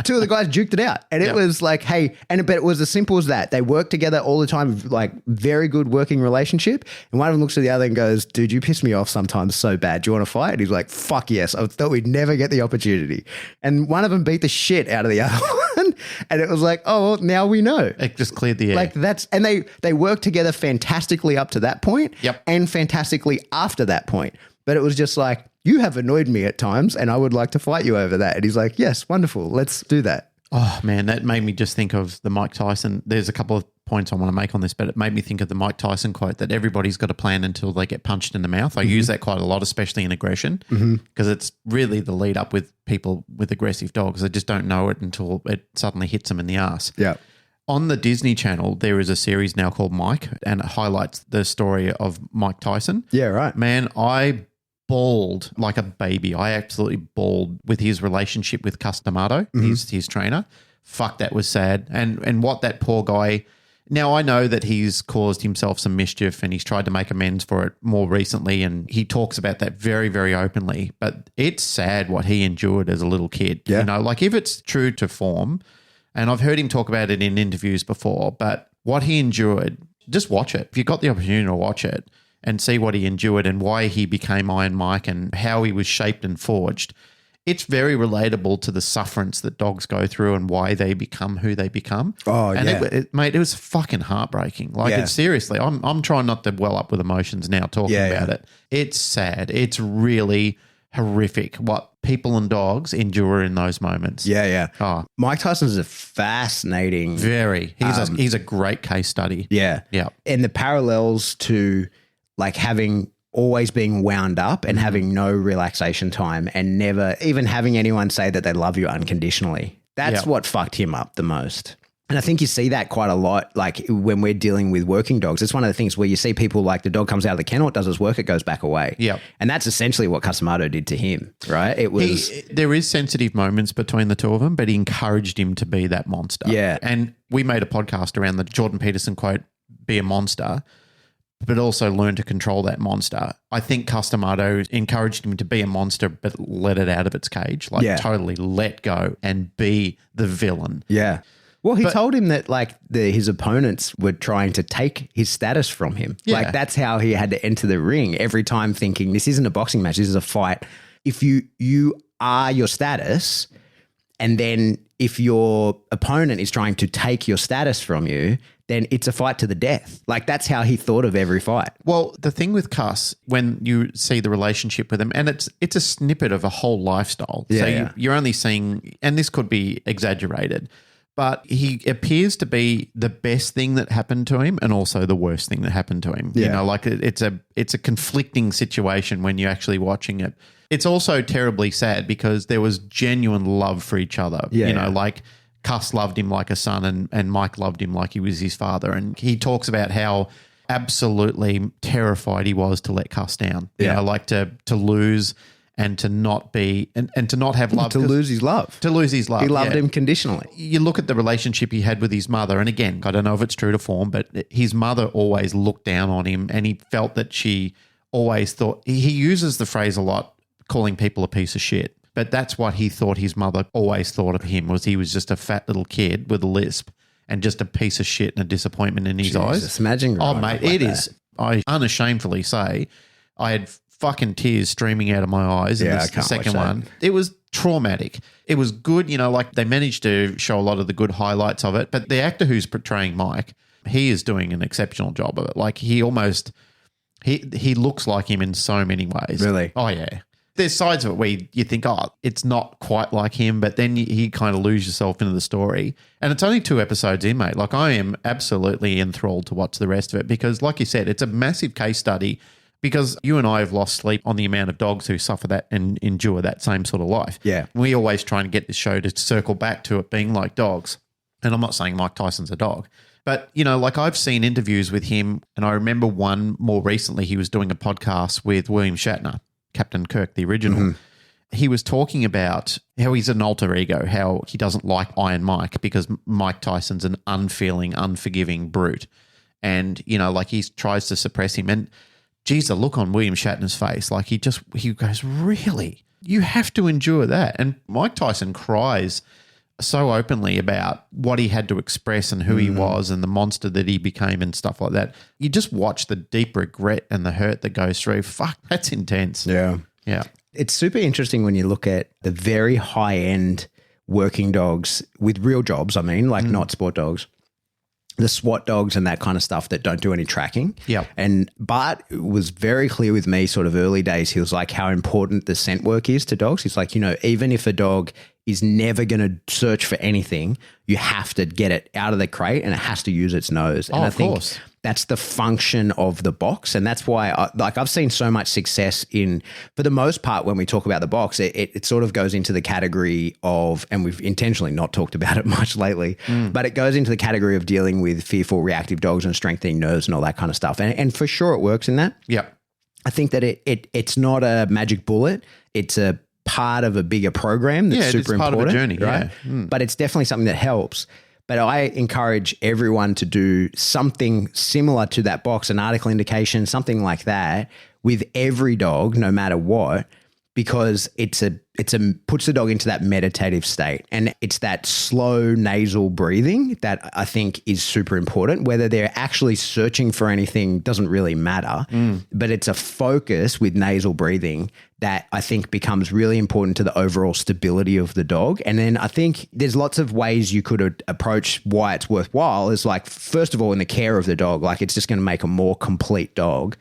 2 of the guys juked it out. And it was like, hey, but it was as simple as that. They work together all the time, like very good working relationship. And one of them looks at the other and goes, dude, you piss me off sometimes so bad. Do you want to fight? And he's like, fuck yes. I thought we'd never get the opportunity. And one of them beat the shit out of the other one. And it was like, oh, well, now we know. It just cleared the air. Like and they worked together fantastically up to that point. Yep. And fantastically after that point. But it was just like, you have annoyed me at times and I would like to fight you over that. And he's like, yes, wonderful. Let's do that. Oh, man, that made me just think of the Mike Tyson. There's a couple of points I want to make on this, but it made me think of the Mike Tyson quote that everybody's got a plan until they get punched in the mouth. I use that quite a lot, especially in aggression, because it's really the lead up with people with aggressive dogs. They just don't know it until it suddenly hits them in the ass. Yeah. On the Disney Channel, there is a series now called Mike, and it highlights the story of Mike Tyson. Yeah, right. Man, I bawled like a baby. I absolutely bawled with his relationship with Customato, his trainer. Fuck, that was sad. And what that poor guy... Now, I know that he's caused himself some mischief and he's tried to make amends for it more recently, and he talks about that very, very openly. But it's sad what he endured as a little kid. Yeah. You know, like if it's true to form, and I've heard him talk about it in interviews before, but what he endured, just watch it. If you've got the opportunity to watch it and see what he endured and why he became Iron Mike and how he was shaped and forged, it's very relatable to the sufferance that dogs go through and why they become who they become. Oh, and yeah. Mate, it was fucking heartbreaking. Like, Yeah. it's seriously, I'm trying not to well up with emotions now talking about it. It's sad. It's really horrific what people and dogs endure in those moments. Yeah, yeah. Oh, Mike Tyson's a fascinating... very. He's a great case study. Yeah. Yeah. And the parallels to like having always being wound up and having no relaxation time and never even having anyone say that they love you unconditionally. That's what fucked him up the most. And I think you see that quite a lot, like when we're dealing with working dogs. It's one of the things where you see people like the dog comes out of the kennel, it does its work, it goes back away. Yeah. And that's essentially what Customato did to him, right? It was... There is sensitive moments between the two of them, but he encouraged him to be that monster. Yeah. And we made a podcast around the Jordan Peterson quote, be a monster, but also learn to control that monster. I think Customato encouraged him to be a monster, but let it out of its cage, like totally let go and be the villain. Yeah. Well, he told him that like his opponents were trying to take his status from him. Yeah. Like that's how he had to enter the ring every time thinking this isn't a boxing match, this is a fight. If you are your status, and then if your opponent is trying to take your status from you, then it's a fight to the death. Like that's how he thought of every fight. Well, the thing with Cuss, when you see the relationship with him, and it's a snippet of a whole lifestyle. Yeah, so you're only seeing, and this could be exaggerated, but he appears to be the best thing that happened to him and also the worst thing that happened to him. Yeah. You know, like it's a conflicting situation when you're actually watching it. It's also terribly sad because there was genuine love for each other. Yeah, you know, like Cuss loved him like a son and Mike loved him like he was his father. And he talks about how absolutely terrified he was to let Cuss down. You know, like to lose and to not be and to not have love. To lose his love. To lose his love. He loved him conditionally. You look at the relationship he had with his mother, and again, I don't know if it's true to form, but his mother always looked down on him, and he felt that she always thought, he uses the phrase a lot, calling people a piece of shit. But that's what he thought his mother always thought of him, was he was just a fat little kid with a lisp and just a piece of shit and a disappointment in his eyes. Imagine. Oh, mate, it is. I unashamedly say I had fucking tears streaming out of my eyes in the second one. It was traumatic. It was good, you know, like they managed to show a lot of the good highlights of it, but the actor who's portraying Mike, he is doing an exceptional job of it. Like he almost, he looks like him in so many ways. Really? Oh, yeah. There's sides of it where you think, oh, it's not quite like him, but then you kind of lose yourself into the story. And it's only 2 episodes in, mate. Like I am absolutely enthralled to watch the rest of it because, like you said, it's a massive case study because you and I have lost sleep on the amount of dogs who suffer that and endure that same sort of life. Yeah. We always try and get this show to circle back to it being like dogs. And I'm not saying Mike Tyson's a dog. But, you know, like I've seen interviews with him, and I remember one more recently, he was doing a podcast with William Shatner, Captain Kirk, the original. Mm-hmm. He was talking about how he's an alter ego, how he doesn't like Iron Mike because Mike Tyson's an unfeeling, unforgiving brute. And, you know, like he tries to suppress him. And, geez, the look on William Shatner's face, like he goes, really? You have to endure that. And Mike Tyson cries so openly about what he had to express and who he was and the monster that he became and stuff like that. You just watch the deep regret and the hurt that goes through. Fuck, that's intense. Yeah. Yeah. It's super interesting when you look at the very high-end working dogs with real jobs, I mean, like not sport dogs, the SWAT dogs and that kind of stuff that don't do any tracking. Yeah. And Bart was very clear with me sort of early days. He was like how important the scent work is to dogs. He's like, you know, even if a dog is never going to search for anything. You have to get it out of the crate and it has to use its nose. And I think that's the function of the box. And that's why I've seen so much success for the most part, when we talk about the box, it sort of goes into the category of, and we've intentionally not talked about it much lately, but it goes into the category of dealing with fearful, reactive dogs and strengthening nerves and all that kind of stuff. And for sure it works in that. Yeah. I think that it's not a magic bullet. It's a part of a bigger program that's super important. Part of a journey, right? Yeah. But it's definitely something that helps. But I encourage everyone to do something similar to that box, an article indication, something like that, with every dog, no matter what, because it's puts the dog into that meditative state. And it's that slow nasal breathing that I think is super important. Whether they're actually searching for anything doesn't really matter, but it's a focus with nasal breathing that I think becomes really important to the overall stability of the dog. And then I think there's lots of ways you could approach why it's worthwhile is like, first of all, in the care of the dog, like it's just going to make a more complete dog.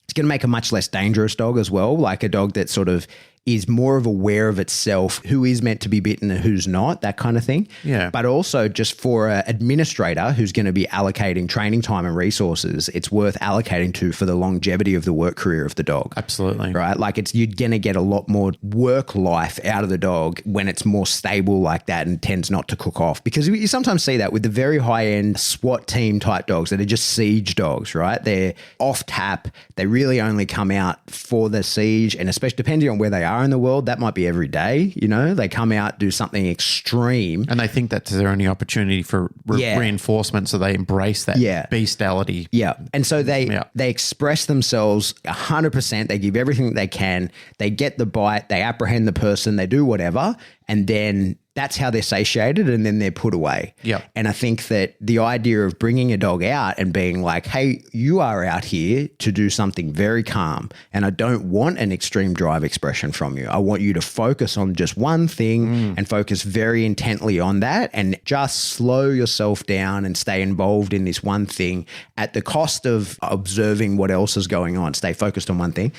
It's going to make a much less dangerous dog as well, like a dog that sort of is more of aware of itself, who is meant to be bitten and who's not, that kind of thing. Yeah. But also just for an administrator who's going to be allocating training time and resources, it's worth allocating to for the longevity of the work career of the dog. Absolutely. Right? Like you're going to get a lot more work life out of the dog when it's more stable like that and tends not to cook off. Because you sometimes see that with the very high-end SWAT team type dogs that are just siege dogs, right? They're off tap. They really only come out for the siege, and especially depending on where they are in the world, that might be every day, they come out, do something extreme. And they think that's their only opportunity for reinforcement, so they embrace that bestiality. Yeah. And so they express themselves 100%. They give everything they can. They get the bite. They apprehend the person. They do whatever. And then that's how they're satiated, and then they're put away. Yeah. And I think that the idea of bringing a dog out and being like, hey, you are out here to do something very calm, and I don't want an extreme drive expression from you. I want you to focus on just one thing and focus very intently on that, and just slow yourself down and stay involved in this one thing at the cost of observing what else is going on. Stay focused on one thing.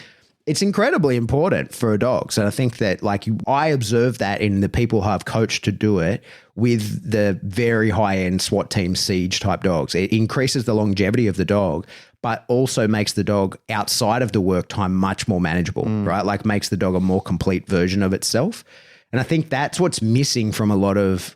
It's incredibly important for a dog. So I think that I observe that in the people who I've coached to do it with the very high-end SWAT team siege type dogs. It increases the longevity of the dog, but also makes the dog outside of the work time much more manageable, right? Like makes the dog a more complete version of itself. And I think that's what's missing from a lot of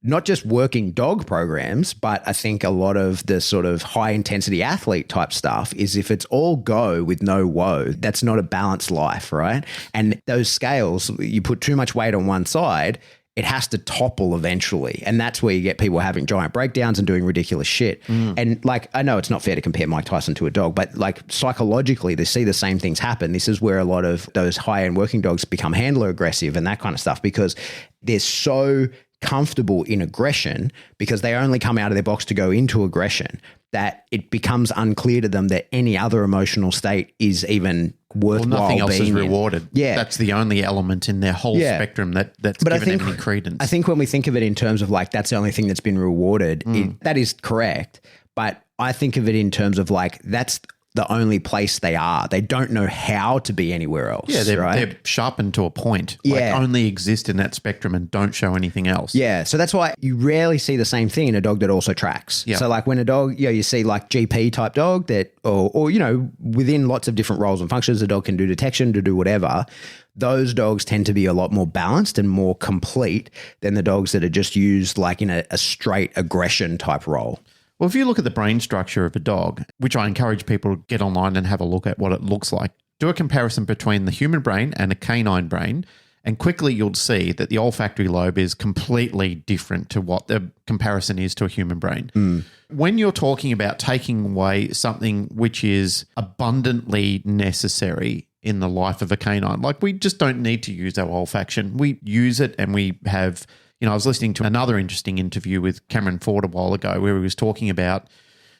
not just working dog programs, but I think a lot of the sort of high intensity athlete type stuff is if it's all go with no woe, that's not a balanced life, right? And those scales, you put too much weight on one side, it has to topple eventually. And that's where you get people having giant breakdowns and doing ridiculous shit. And I know it's not fair to compare Mike Tyson to a dog, but psychologically, they see the same things happen. This is where a lot of those high-end working dogs become handler aggressive and that kind of stuff, because they're so comfortable in aggression because they only come out of their box to go into aggression that it becomes unclear to them that any other emotional state is even worthwhile. Well, nothing else is being rewarded. In. Yeah. That's the only element in their whole spectrum that's given them any credence. I think when we think of it in terms of that's the only thing that's been rewarded, that is correct. But I think of it in terms of that's the only place they are. They don't know how to be anywhere else. Yeah, they're they're sharpened to a point. Yeah. Only exist in that spectrum and don't show anything else. Yeah, so that's why you rarely see the same thing in a dog that also tracks. Yeah. So when a dog, you see GP type dog that, or within lots of different roles and functions, a dog can do detection, to do whatever. Those dogs tend to be a lot more balanced and more complete than the dogs that are just used in a straight aggression type role. Well, if you look at the brain structure of a dog, which I encourage people to get online and have a look at what it looks like, do a comparison between the human brain and a canine brain, and quickly you'll see that the olfactory lobe is completely different to what the comparison is to a human brain. When you're talking about taking away something which is abundantly necessary in the life of a canine, we just don't need to use our olfaction. We use it, and we have... I was listening to another interesting interview with Cameron Ford a while ago where he was talking about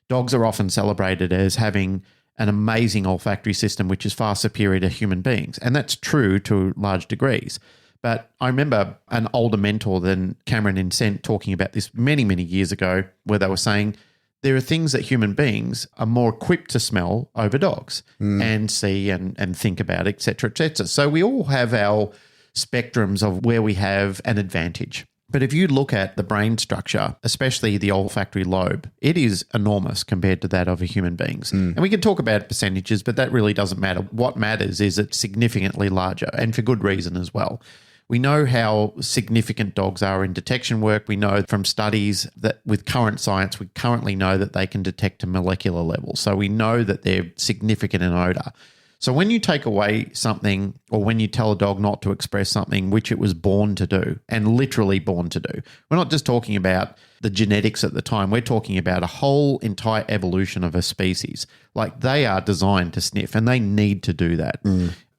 dogs are often celebrated as having an amazing olfactory system which is far superior to human beings. And that's true to large degrees. But I remember an older mentor than Cameron in Scent talking about this many, many years ago, where they were saying there are things that human beings are more equipped to smell over dogs and see and think about, et cetera, et cetera. So we all have our spectrums of where we have an advantage. But if you look at the brain structure, especially the olfactory lobe, it is enormous compared to that of a human being's. And we can talk about percentages, but that really doesn't matter. What matters is it's significantly larger, and for good reason as well. We know how significant dogs are in detection work. We know from studies that with current science, we currently know that they can detect to molecular level. So we know that they're significant in odor. So when you take away something, or when you tell a dog not to express something which it was born to do, and literally born to do, we're not just talking about the genetics at the time. We're talking about a whole entire evolution of a species. Like, they are designed to sniff, and they need to do that.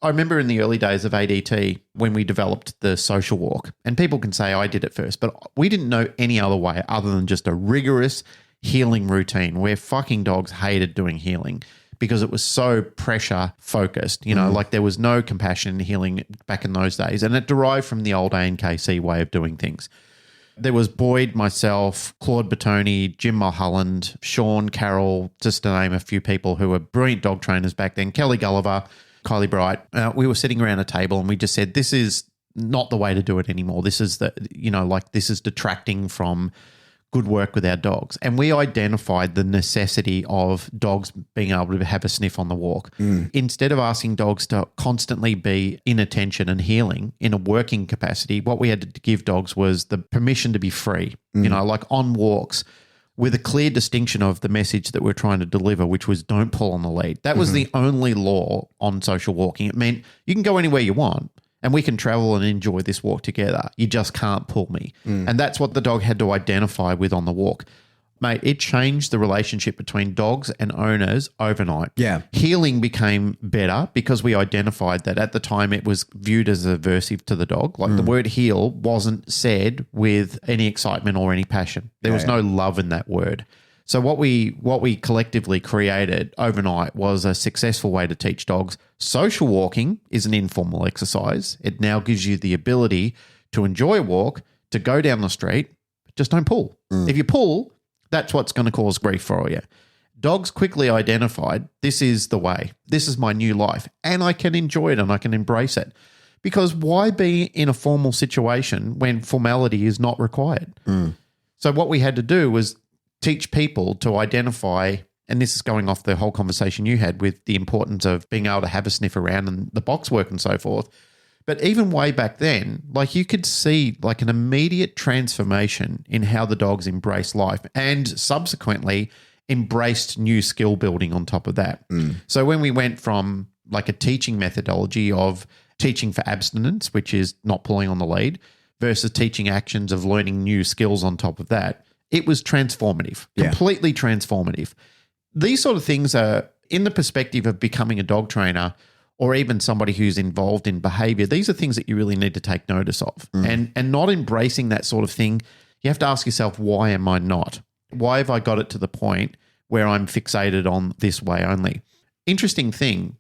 I remember in the early days of ADT when we developed the social walk, and people can say I did it first, but we didn't know any other way other than just a rigorous heeling routine where fucking dogs hated doing heeling because it was so pressure focused, like there was no compassion in heeling back in those days. And it derived from the old ANKC way of doing things. There was Boyd, myself, Claude Bertoni, Jim Mulholland, Sean Carroll, just to name a few people who were brilliant dog trainers back then, Kelly Gulliver, Kylie Bright. We were sitting around a table and we just said, this is not the way to do it anymore. This is this is detracting from good work with our dogs. And we identified the necessity of dogs being able to have a sniff on the walk. Instead of asking dogs to constantly be in attention and healing in a working capacity, what we had to give dogs was the permission to be free, like on walks, with a clear distinction of the message that we're trying to deliver, which was don't pull on the lead. That was the only law on social walking. It meant you can go anywhere you want and we can travel and enjoy this walk together. You just can't pull me. And that's what the dog had to identify with on the walk. Mate, it changed the relationship between dogs and owners overnight. Yeah. Healing became better because we identified that at the time it was viewed as aversive to the dog. Like the word heal wasn't said with any excitement or any passion. There was no love in that word. So what we collectively created overnight was a successful way to teach dogs. Social walking is an informal exercise. It now gives you the ability to enjoy a walk, to go down the street, just don't pull. If you pull, that's what's going to cause grief for you. Dogs quickly identified, this is the way. This is my new life. And I can enjoy it and I can embrace it. Because why be in a formal situation when formality is not required? So what we had to do was teach people to identify, and this is going off the whole conversation you had with the importance of being able to have a sniff around and the box work and so forth. But even way back then, like you could see like an immediate transformation in how the dogs embraced life and subsequently embraced new skill building on top of that. So when we went from like a teaching methodology of teaching for abstinence, which is not pulling on the lead, versus teaching actions of learning new skills on top of that, it was transformative, completely transformative. These sort of things are in the perspective of becoming a dog trainer or even somebody who's involved in behavior. These are things that you really need to take notice of. And not embracing that sort of thing, you have to ask yourself, why am I not? Why have I got it to the point where I'm fixated on this way only? Interesting thing,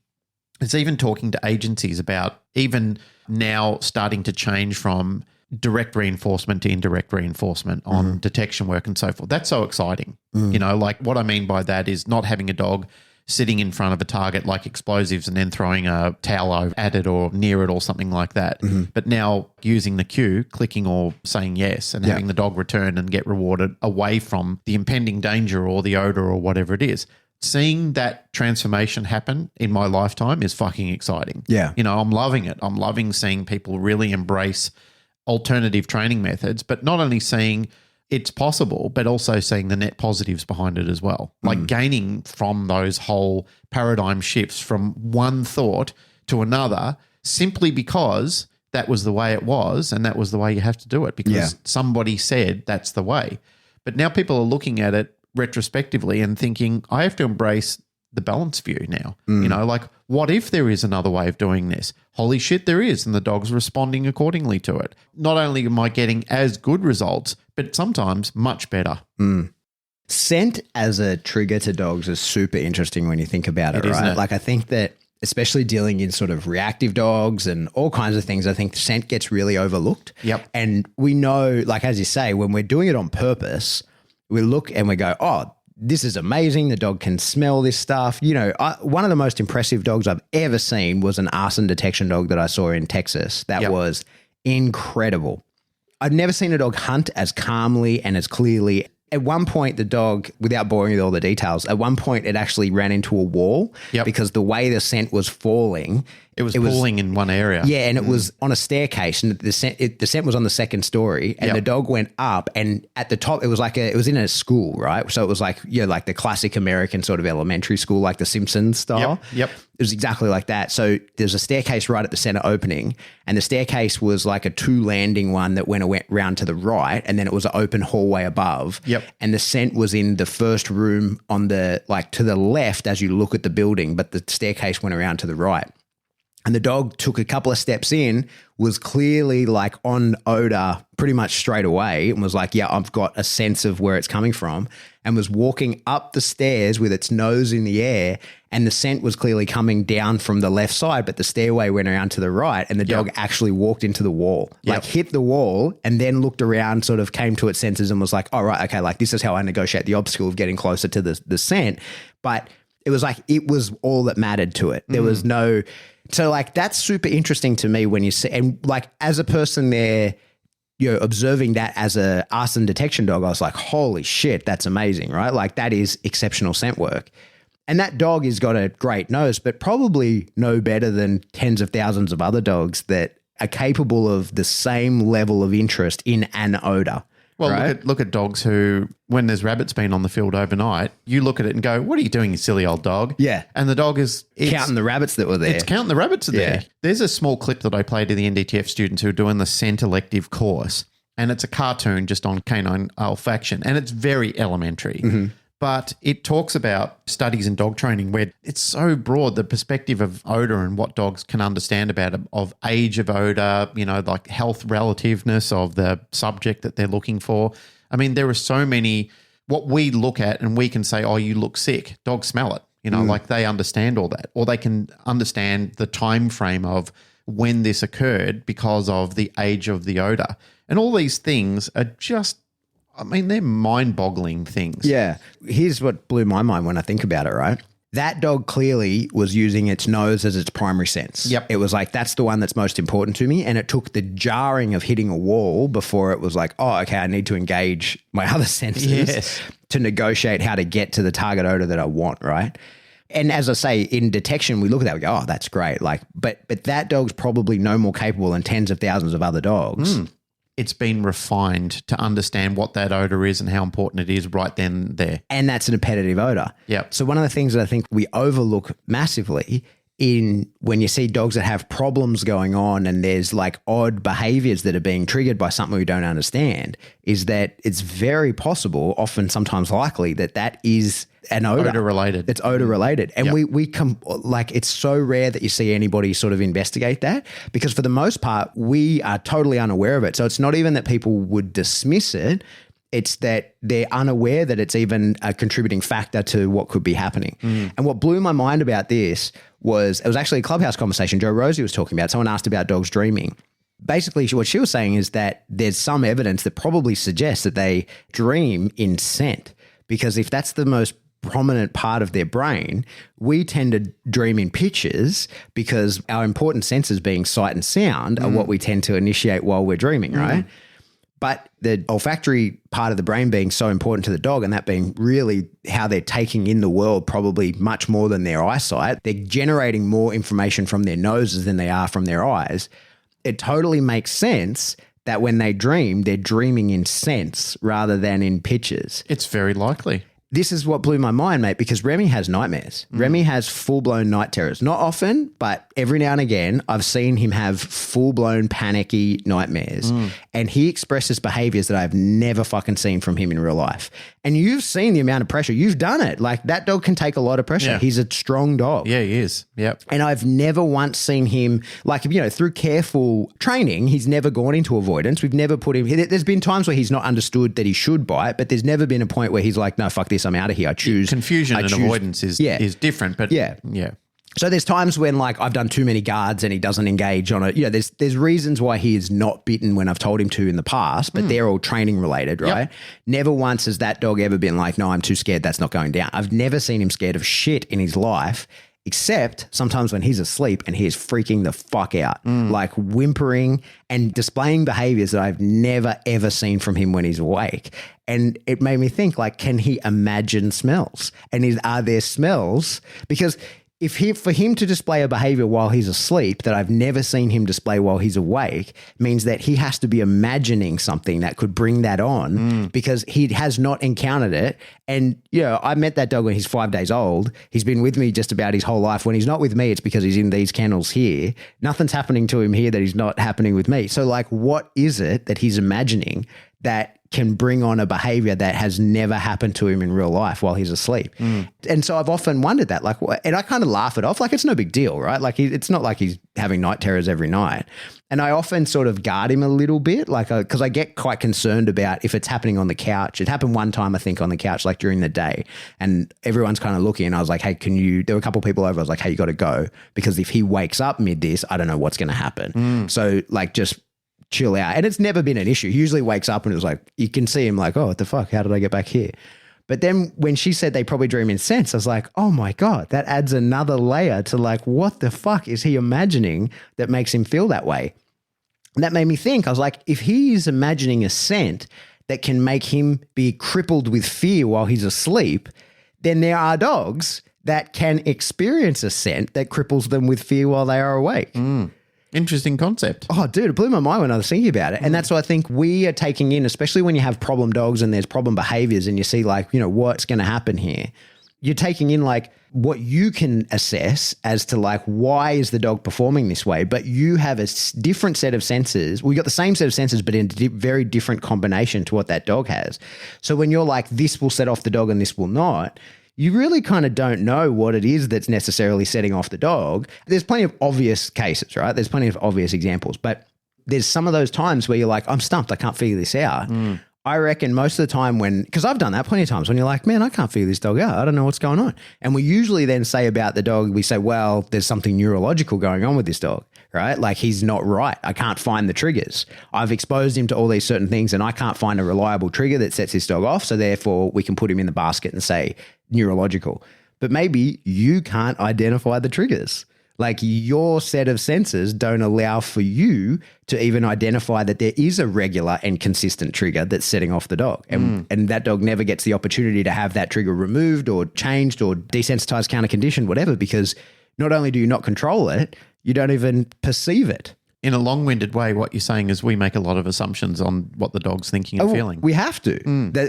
it's even talking to agencies about even now starting to change from direct reinforcement to indirect reinforcement on detection work and so forth. That's so exciting. Like what I mean by that is not having a dog sitting in front of a target like explosives and then throwing a towel at it or near it or something like that. But now using the cue, clicking or saying yes and having the dog return and get rewarded away from the impending danger or the odor or whatever it is. Seeing that transformation happen in my lifetime is fucking exciting. Yeah. I'm loving it. I'm loving seeing people really embrace alternative training methods, but not only seeing it's possible, but also seeing the net positives behind it as well. Like gaining from those whole paradigm shifts from one thought to another simply because that was the way it was and that was the way you have to do it because somebody said that's the way. But now people are looking at it retrospectively and thinking, I have to embrace the balance view now. Like what if there is another way of doing this? Holy shit, there is. And the dog's responding accordingly to it. Not only am I getting as good results, but sometimes much better. Scent as a trigger to dogs is super interesting when you think about it, right? Isn't it? Like I think that especially dealing in sort of reactive dogs and all kinds of things, I think scent gets really overlooked. Yep. And we know, like as you say, when we're doing it on purpose, we look and we go, oh, this is amazing. The dog can smell this stuff. You know, one of the most impressive dogs I've ever seen was an arson detection dog that I saw in Texas. That was incredible. I've never seen a dog hunt as calmly and as clearly. At one point, the dog, without boring you with all the details, at one point it actually ran into a wall because the way the scent was falling. It was pulling in one area. Yeah, and it was on a staircase, and the scent was on the second story, and the dog went up, and at the top, it was in a school, right? So it was like, like the classic American sort of elementary school, like the Simpsons style. Yep. It was exactly like that. So there's a staircase right at the center opening, and the staircase was like a 2-landing one that went round to the right, and then it was an open hallway above. Yep. And the scent was in the first room on the, like to the left as you look at the building, but the staircase went around to the right. And the dog took a couple of steps in, was clearly like on odor pretty much straight away, and was like, yeah, I've got a sense of where it's coming from, and was walking up the stairs with its nose in the air, and the scent was clearly coming down from the left side, but the stairway went around to the right, and the dog actually walked into the wall, like hit the wall, and then looked around, sort of came to its senses and was like, oh, right, okay, like this is how I negotiate the obstacle of getting closer to the scent. But it was like, it was all that mattered to it. There was no... So like that's super interesting to me when you see, and like as a person there, observing that as a arson detection dog, I was like, holy shit, that's amazing, right? Like that is exceptional scent work. And that dog has got a great nose, but probably no better than tens of thousands of other dogs that are capable of the same level of interest in an odor. Well, right? look at dogs who, when there's rabbits been on the field overnight, you look at it and go, what are you doing, you silly old dog? Yeah. And the dog is... counting the rabbits that were there. It's counting the rabbits that are there. There's a small clip that I played to the NDTF students who are doing the scent elective course, and it's a cartoon just on canine olfaction, and it's very elementary. Mm-hmm. But it talks about studies in dog training where it's so broad, the perspective of odor and what dogs can understand about it, of age of odor, like health relativeness of the subject that they're looking for. I mean, there are so many, what we look at and we can say, oh, you look sick. Dogs smell it, like they understand all that, or they can understand the time frame of when this occurred because of the age of the odor. And all these things are just, they're mind-boggling things. Yeah. Here's what blew my mind when I think about it, right? That dog clearly was using its nose as its primary sense. Yep. It was like, that's the one that's most important to me. And it took the jarring of hitting a wall before it was like, oh, okay, I need to engage my other senses to negotiate how to get to the target odor that I want, right? And as I say, in detection, we look at that, we go, oh, that's great. Like, but that dog's probably no more capable than tens of thousands of other dogs. It's been refined to understand what that odor is and how important it is right then and there. And that's an appetitive odor. Yep. So one of the things that I think we overlook massively in when you see dogs that have problems going on and there's like odd behaviors that are being triggered by something we don't understand is that it's very possible, often sometimes likely, that is an odor. Odor related. It's odor related. And we come like, it's so rare that you see anybody sort of investigate that, because for the most part, we are totally unaware of it. So it's not even that people would dismiss it. It's that they're unaware that it's even a contributing factor to what could be happening. And what blew my mind about this was, it was actually a Clubhouse conversation Joe Rosie was talking about. Someone asked about dogs dreaming. Basically, what she was saying is that there's some evidence that probably suggests that they dream in scent, because if that's the most prominent part of their brain, we tend to dream in pictures because our important senses being sight and sound are what we tend to initiate while we're dreaming, right? But the olfactory part of the brain being so important to the dog, and that being really how they're taking in the world probably much more than their eyesight, they're generating more information from their noses than they are from their eyes. It totally makes sense that when they dream, they're dreaming in sense rather than in pictures. It's very likely. This is what blew my mind, mate, because Remy has nightmares. Remy has full-blown night terrors. Not often, but every now and again, I've seen him have full-blown panicky nightmares. And he expresses behaviors that I've never fucking seen from him in real life. And you've seen the amount of pressure. You've done it. Like, that dog can take a lot of pressure. Yeah. He's a strong dog. Yeah, he is. Yep. And I've never once seen him, like, through careful training, he's never gone into avoidance. We've never put him, there's been times where he's not understood that he should bite, but there's never been a point where he's like, no, fuck this, I'm out of here. I choose. Confusion and avoidance is different, but yeah. So there's times when like I've done too many guards and he doesn't engage on it. You know, there's reasons why he is not bitten when I've told him to in the past, but they're all training related, right? Yep. Never once has that dog ever been like, no, I'm too scared. That's not going down. I've never seen him scared of shit in his life, except sometimes when he's asleep and he is freaking the fuck out, like whimpering and displaying behaviors that I've never, ever seen from him when he's awake. And it made me think, like, can he imagine smells? And are there smells? Because for him to display a behavior while he's asleep that I've never seen him display while he's awake means that he has to be imagining something that could bring that on because he has not encountered it. And, you know, I met that dog when he's 5 days old. He's been with me just about his whole life. When he's not with me, it's because he's in these kennels here. Nothing's happening to him here that he's not happening with me. So, like, what is it that he's imagining that can bring on a behavior that has never happened to him in real life while he's asleep? And so I've often wondered that, like, and I kind of laugh it off. Like, it's no big deal, right? Like, it's not like he's having night terrors every night. And I often sort of guard him a little bit, like, because I get quite concerned about if it's happening on the couch. It happened one time, I think, on the couch, like during the day, and everyone's kind of looking, and I was like, hey, there were a couple of people over. I was like, hey, you got to go, because if he wakes up mid this, I don't know what's going to happen. So, like, just chill out. And it's never been an issue. He usually wakes up and it was like, you can see him like, oh, what the fuck? How did I get back here? But then when she said they probably dream in scents, I was like, oh my God, that adds another layer to like, what the fuck is he imagining that makes him feel that way? And that made me think, I was like, if he's imagining a scent that can make him be crippled with fear while he's asleep, then there are dogs that can experience a scent that cripples them with fear while they are awake. Interesting concept. Oh, dude, it blew my mind when I was thinking about it. And that's what I think we are taking in, especially when you have problem dogs and there's problem behaviors and you see like, you know, what's going to happen here. You're taking in like what you can assess as to like, why is the dog performing this way? But you have a different set of senses. We got the same set of senses, but in a very different combination to what that dog has. So when you're like, this will set off the dog and this will not, you really kind of don't know what it is that's necessarily setting off the dog. There's plenty of obvious cases, right? There's plenty of obvious examples, but there's some of those times where you're like, I'm stumped. I can't figure this out. I reckon most of the time because I've done that plenty of times when you're like, man, I can't figure this dog out. I don't know what's going on. And we usually then say about the dog, we say, well, there's something neurological going on with this dog, right? Like he's not right. I can't find the triggers. I've exposed him to all these certain things and I can't find a reliable trigger that sets this dog off. So therefore we can put him in the basket and say neurological. But maybe you can't identify the triggers. Like your set of senses don't allow for you to even identify that there is a regular and consistent trigger that's setting off the dog. And that dog never gets the opportunity to have that trigger removed or changed or desensitized, counter conditioned, whatever, because not only do you not control it, you don't even perceive it. In a long-winded way, what you're saying is we make a lot of assumptions on what the dog's thinking and feeling. We have to.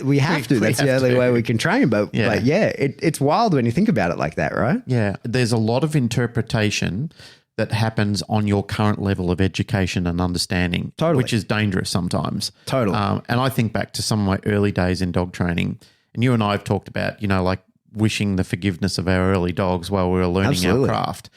We have to. That's the only way we can train. But yeah, it's wild when you think about it like that, right? Yeah. There's a lot of interpretation that happens on your current level of education and understanding, which is dangerous sometimes. Totally. And I think back to some of my early days in dog training, and you and I have talked about, you know, like wishing the forgiveness of our early dogs while we were learning our craft.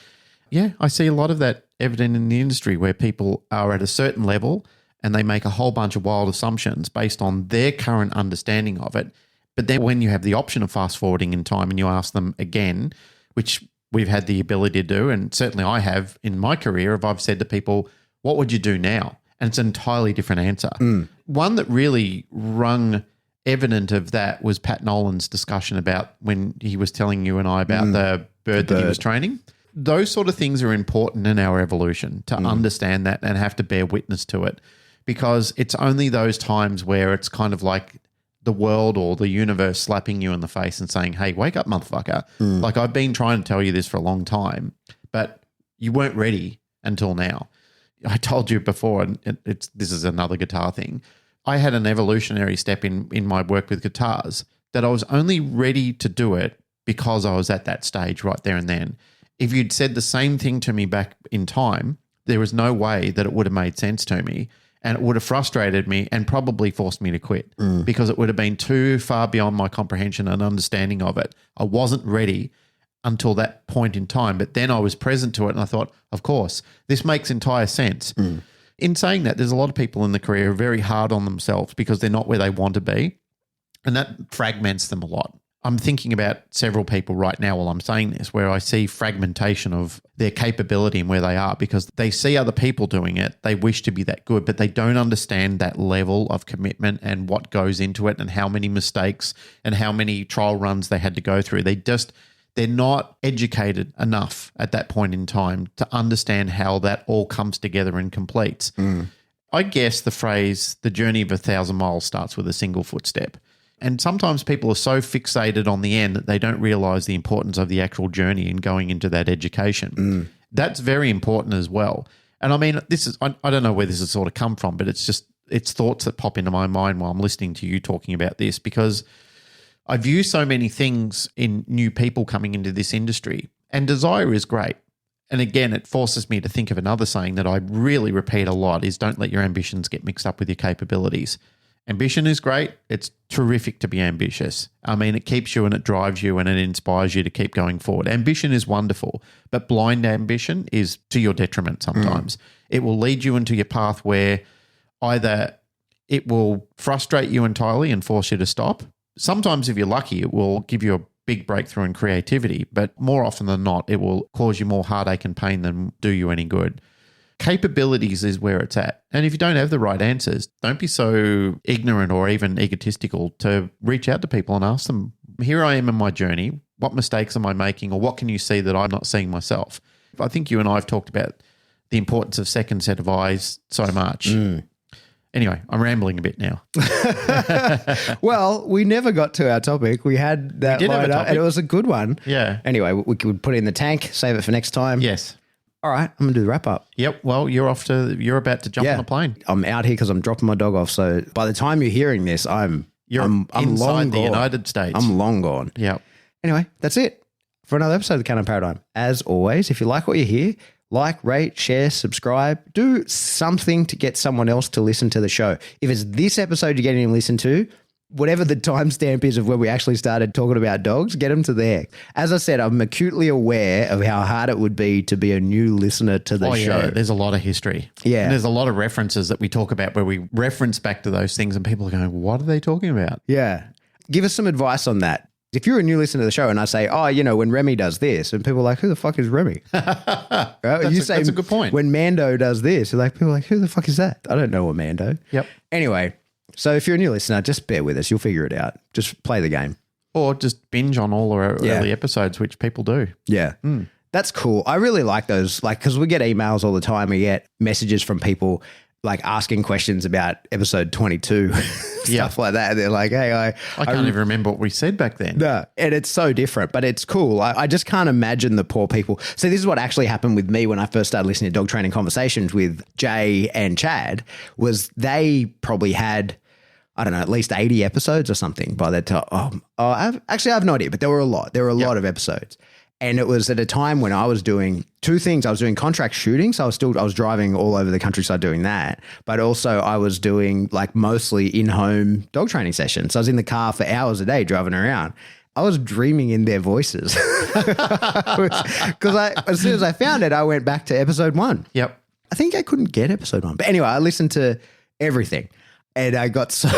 Yeah, I see a lot of that evident in the industry where people are at a certain level and they make a whole bunch of wild assumptions based on their current understanding of it. But then when you have the option of fast forwarding in time and you ask them again, which we've had the ability to do, and certainly I have in my career, if I've said to people, what would you do now? And it's an entirely different answer. One that really rung evident of that was Pat Nolan's discussion about when he was telling you and I about the bird that he was training. Those sort of things are important in our evolution to understand that and have to bear witness to it, because it's only those times where it's kind of like the world or the universe slapping you in the face and saying, hey, wake up, motherfucker. Like I've been trying to tell you this for a long time, but you weren't ready until now. I told you before, and this is another guitar thing. I had an evolutionary step in my work with guitars that I was only ready to do it because I was at that stage right there and then. If you'd said the same thing to me back in time, there was no way that it would have made sense to me, and it would have frustrated me and probably forced me to quit because it would have been too far beyond my comprehension and understanding of it. I wasn't ready until that point in time, but then I was present to it and I thought, of course, this makes entire sense. In saying that, there's a lot of people in the career who are very hard on themselves because they're not where they want to be, and that fragments them a lot. I'm thinking about several people right now while I'm saying this, where I see fragmentation of their capability and where they are because they see other people doing it. They wish to be that good, but they don't understand that level of commitment and what goes into it and how many mistakes and how many trial runs they had to go through. They're not educated enough at that point in time to understand how that all comes together and completes. I guess the phrase, the journey of 1,000 miles starts with a single footstep. And sometimes people are so fixated on the end that they don't realize the importance of the actual journey and going into that education. That's very important as well. And I mean, I don't know where this has sort of come from, but it's thoughts that pop into my mind while I'm listening to you talking about this, because I view so many things in new people coming into this industry, and desire is great. And again, it forces me to think of another saying that I really repeat a lot is don't let your ambitions get mixed up with your capabilities. Ambition is great. It's terrific to be ambitious. I mean, it keeps you and it drives you and it inspires you to keep going forward. Ambition is wonderful, but blind ambition is to your detriment sometimes. It will lead you into your path where either it will frustrate you entirely and force you to stop. Sometimes, if you're lucky, it will give you a big breakthrough in creativity, but more often than not, it will cause you more heartache and pain than do you any good. Capabilities is where it's at. And if you don't have the right answers, don't be so ignorant or even egotistical to reach out to people and ask them, here I am in my journey. What mistakes am I making, or what can you see that I'm not seeing myself? I think you and I have talked about the importance of second set of eyes so much. Anyway, I'm rambling a bit now. Well, we never got to our topic. We had that lined up, and it was a good one. Yeah. Anyway, we could put it in the tank, save it for next time. Yes. All right, I'm going to do the wrap up. Yep. Well, you're about to jump on a plane. I'm out here because I'm dropping my dog off. So by the time you're hearing this, I'm inside long the gone. United States. I'm long gone. Yep. Anyway, that's it for another episode of the Canine Paradigm. As always, if you like what you hear, like, rate, share, subscribe. Do something to get someone else to listen to the show. If it's this episode you're getting them to listen to, whatever the timestamp is of when we actually started talking about dogs, get them to there. As I said, I'm acutely aware of how hard it would be to be a new listener to the show. Yeah, there's a lot of history. Yeah. And there's a lot of references that we talk about where we reference back to those things and people are going, what are they talking about? Yeah. Give us some advice on that. If you're a new listener to the show and I say, when Remy does this, and people are like, who the fuck is Remy? Right? That's a good point. When Mando does this, people are like, who the fuck is that? I don't know a Mando. Yep. Anyway, so if you're a new listener, just bear with us. You'll figure it out. Just play the game. Or just binge on all our early episodes, which people do. Yeah. That's cool. I really like those, because we get emails all the time. We get messages from people asking questions about episode 22, stuff like that. And they're like, hey, I can't even remember what we said back then. No, and it's so different, but it's cool. I just can't imagine the poor people. So this is what actually happened with me when I first started listening to Dog Training Conversations with Jay and Chad, was they probably had, I don't know, at least 80 episodes or something by that time. I have no idea, but there were a lot. There were a lot of episodes. And it was at a time when I was doing two things. I was doing contract shooting. So I was driving all over the countryside doing that. But also I was doing mostly in-home dog training sessions. So I was in the car for hours a day driving around. I was dreaming in their voices. Because as soon as I found it, I went back to episode 1. Yep. I think I couldn't get episode 1. But anyway, I listened to everything. And I got so...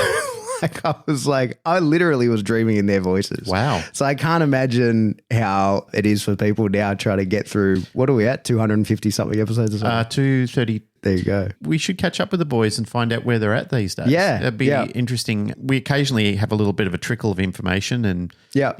I literally was dreaming in their voices. Wow. So I can't imagine how it is for people now trying to get through, what are we at, 250 something episodes or something? 230. There you go. We should catch up with the boys and find out where they're at these days. Yeah. It'd be interesting. We occasionally have a little bit of a trickle of information, and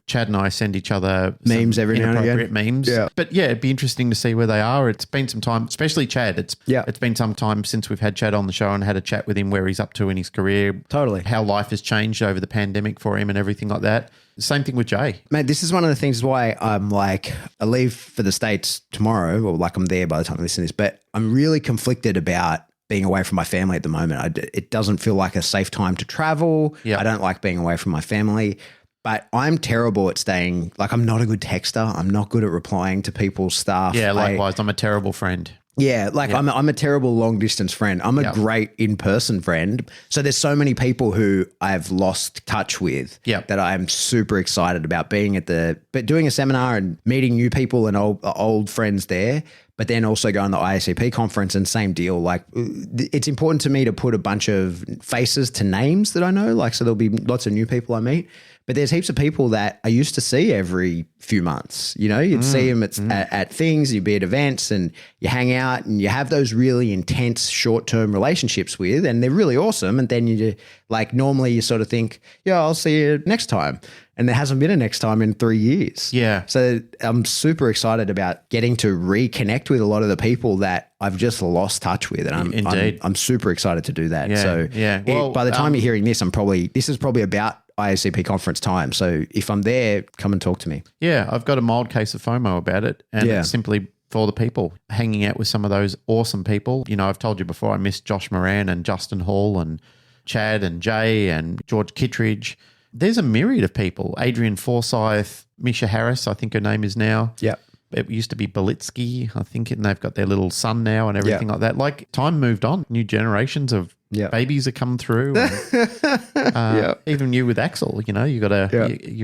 Chad and I send each other memes every now and again. Inappropriate memes. Yeah. But it'd be interesting to see where they are. It's been some time, especially Chad. It's been some time since we've had Chad on the show and had a chat with him where he's up to in his career. Totally. How life has changed over the pandemic for him and everything like that. Same thing with Jay. Mate, this is one of the things why I'm I leave for the States tomorrow, or I'm there by the time I listen to this, but I'm really conflicted about being away from my family at the moment. It doesn't feel like a safe time to travel. Yep. I don't like being away from my family, but I'm terrible at staying, I'm not a good texter. I'm not good at replying to people's stuff. Yeah, likewise. I'm a terrible friend. Yeah, I'm a terrible long distance friend. I'm a great in-person friend. So there's so many people who I've lost touch with that I'm super excited about but doing a seminar and meeting new people and old friends there, but then also going to the IACP conference and same deal. It's important to me to put a bunch of faces to names that I know, so there'll be lots of new people I meet. But there's heaps of people that I used to see every few months. You know, you'd see them at things, you'd be at events and you hang out and you have those really intense short-term relationships with, and they're really awesome. And then you like, normally you sort of think, yeah, I'll see you next time. And there hasn't been a next time in 3 years. Yeah. So I'm super excited about getting to reconnect with a lot of the people that I've just lost touch with. And I'm super excited to do that. Yeah, So yeah. Well, by the time you're hearing this, this is probably about IACP conference time. So if I'm there, come and talk to me. Yeah, I've got a mild case of FOMO about it. And it's simply for the people, hanging out with some of those awesome people. You know, I've told you before, I miss Josh Moran and Justin Hall and Chad and Jay and George Kittredge. There's a myriad of people. Adrian Forsyth, Misha Harris, I think her name is now. Yep. It used to be Belitsky, I think, and they've got their little son now and everything like that. Like, time moved on. New generations of babies are coming through. And, even you with Axel, you know, you've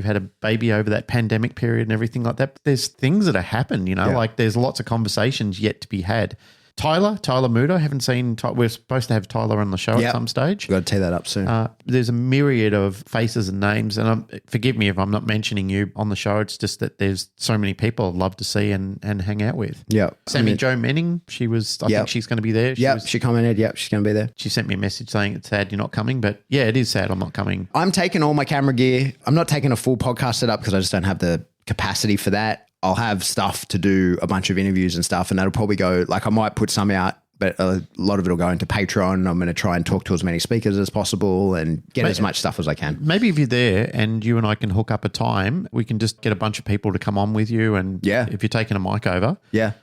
had a baby over that pandemic period and everything like that. But there's things that have happened, you know, like there's lots of conversations yet to be had. Tyler Muto, I haven't seen. We're supposed to have Tyler on the show at some stage. We've got to tee that up soon. There's a myriad of faces and names, and forgive me if I'm not mentioning you on the show. It's just that there's so many people I'd love to see and hang out with. Yeah. Sammy Jo Menning, I think she's going to be there. She commented, she's going to be there. She sent me a message saying it's sad you're not coming, but yeah, it is sad I'm not coming. I'm taking all my camera gear. I'm not taking a full podcast setup because I just don't have the capacity for that. I'll have stuff to do a bunch of interviews and stuff, and that'll probably go, like, I might put some out, but a lot of it will go into Patreon. I'm going to try and talk to as many speakers as possible and get as much stuff as I can. Maybe if you're there and you and I can hook up a time, we can just get a bunch of people to come on with you. And if you're taking a mic over,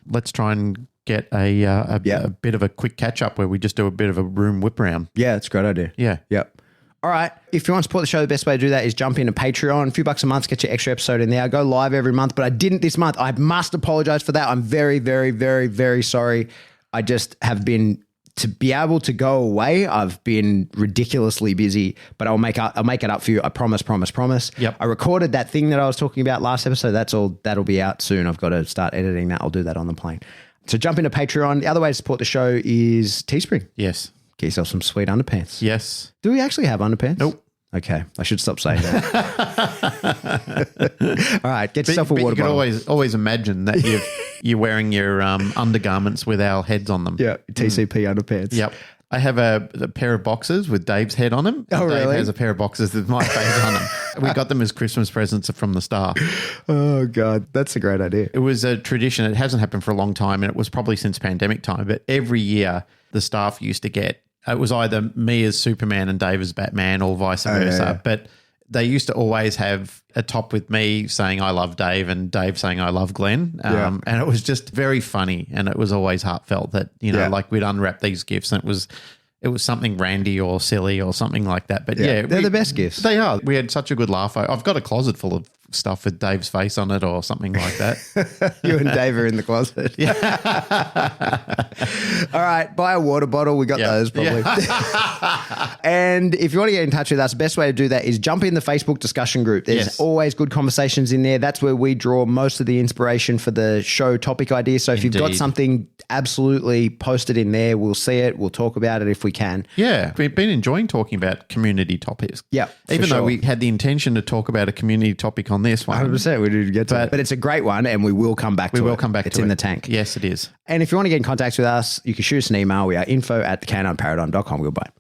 let's try and get a bit of a quick catch up where we just do a bit of a room whip around. Yeah, it's a great idea. Yeah. Yep. All right. If you want to support the show, the best way to do that is jump into Patreon. A few bucks a month, get your extra episode in there. I go live every month, but I didn't this month. I must apologize for that. I'm very, very, very, very sorry. I just have been, to be able to go away, I've been ridiculously busy, but I'll make it up for you. I promise. Yep. I recorded that thing that I was talking about last episode. That'll be out soon. I've got to start editing that. I'll do that on the plane. So jump into Patreon. The other way to support the show is Teespring. Yes. Get yourself some sweet underpants. Yes. Do we actually have underpants? Nope. Okay. I should stop saying that. All right. Get yourself a water bottle. You could always imagine that you're wearing your undergarments with our heads on them. Yeah. TCP underpants. Yep. I have a pair of boxes with Dave's head on them. Oh, Dave really? has a pair of boxes with my face on them. We got them as Christmas presents from the staff. Oh, God. That's a great idea. It was a tradition. It hasn't happened for a long time, and it was probably since pandemic time. But every year, the staff used to get, it was either me as Superman and Dave as Batman or vice versa. Yeah. But they used to always have a top with me saying I love Dave and Dave saying I love Glenn. And it was just very funny, and it was always heartfelt that, you know, like we'd unwrap these gifts and it was something randy or silly or something like that. But they're the best gifts. They are. We had such a good laugh. I've got a closet full of stuff with Dave's face on it or something like that. You and Dave are in the closet. Yeah. All right. Buy a water bottle. We got those probably. Yeah. And if you want to get in touch with us, the best way to do that is jump in the Facebook discussion group. There's always good conversations in there. That's where we draw most of the inspiration for the show topic ideas. So if you've got something, absolutely post it in there. We'll see it. We'll talk about it if we can. Yeah. We've been enjoying talking about community topics. Yeah. Even though we had the intention to talk about a community topic on this one. 100%. We did get to it. But it's a great one, and we will come back to it. We will come back to it. It's in the tank. Yes, it is. And if you want to get in contact with us, you can shoot us an email. We are info@thecanineparadigm.com. Goodbye.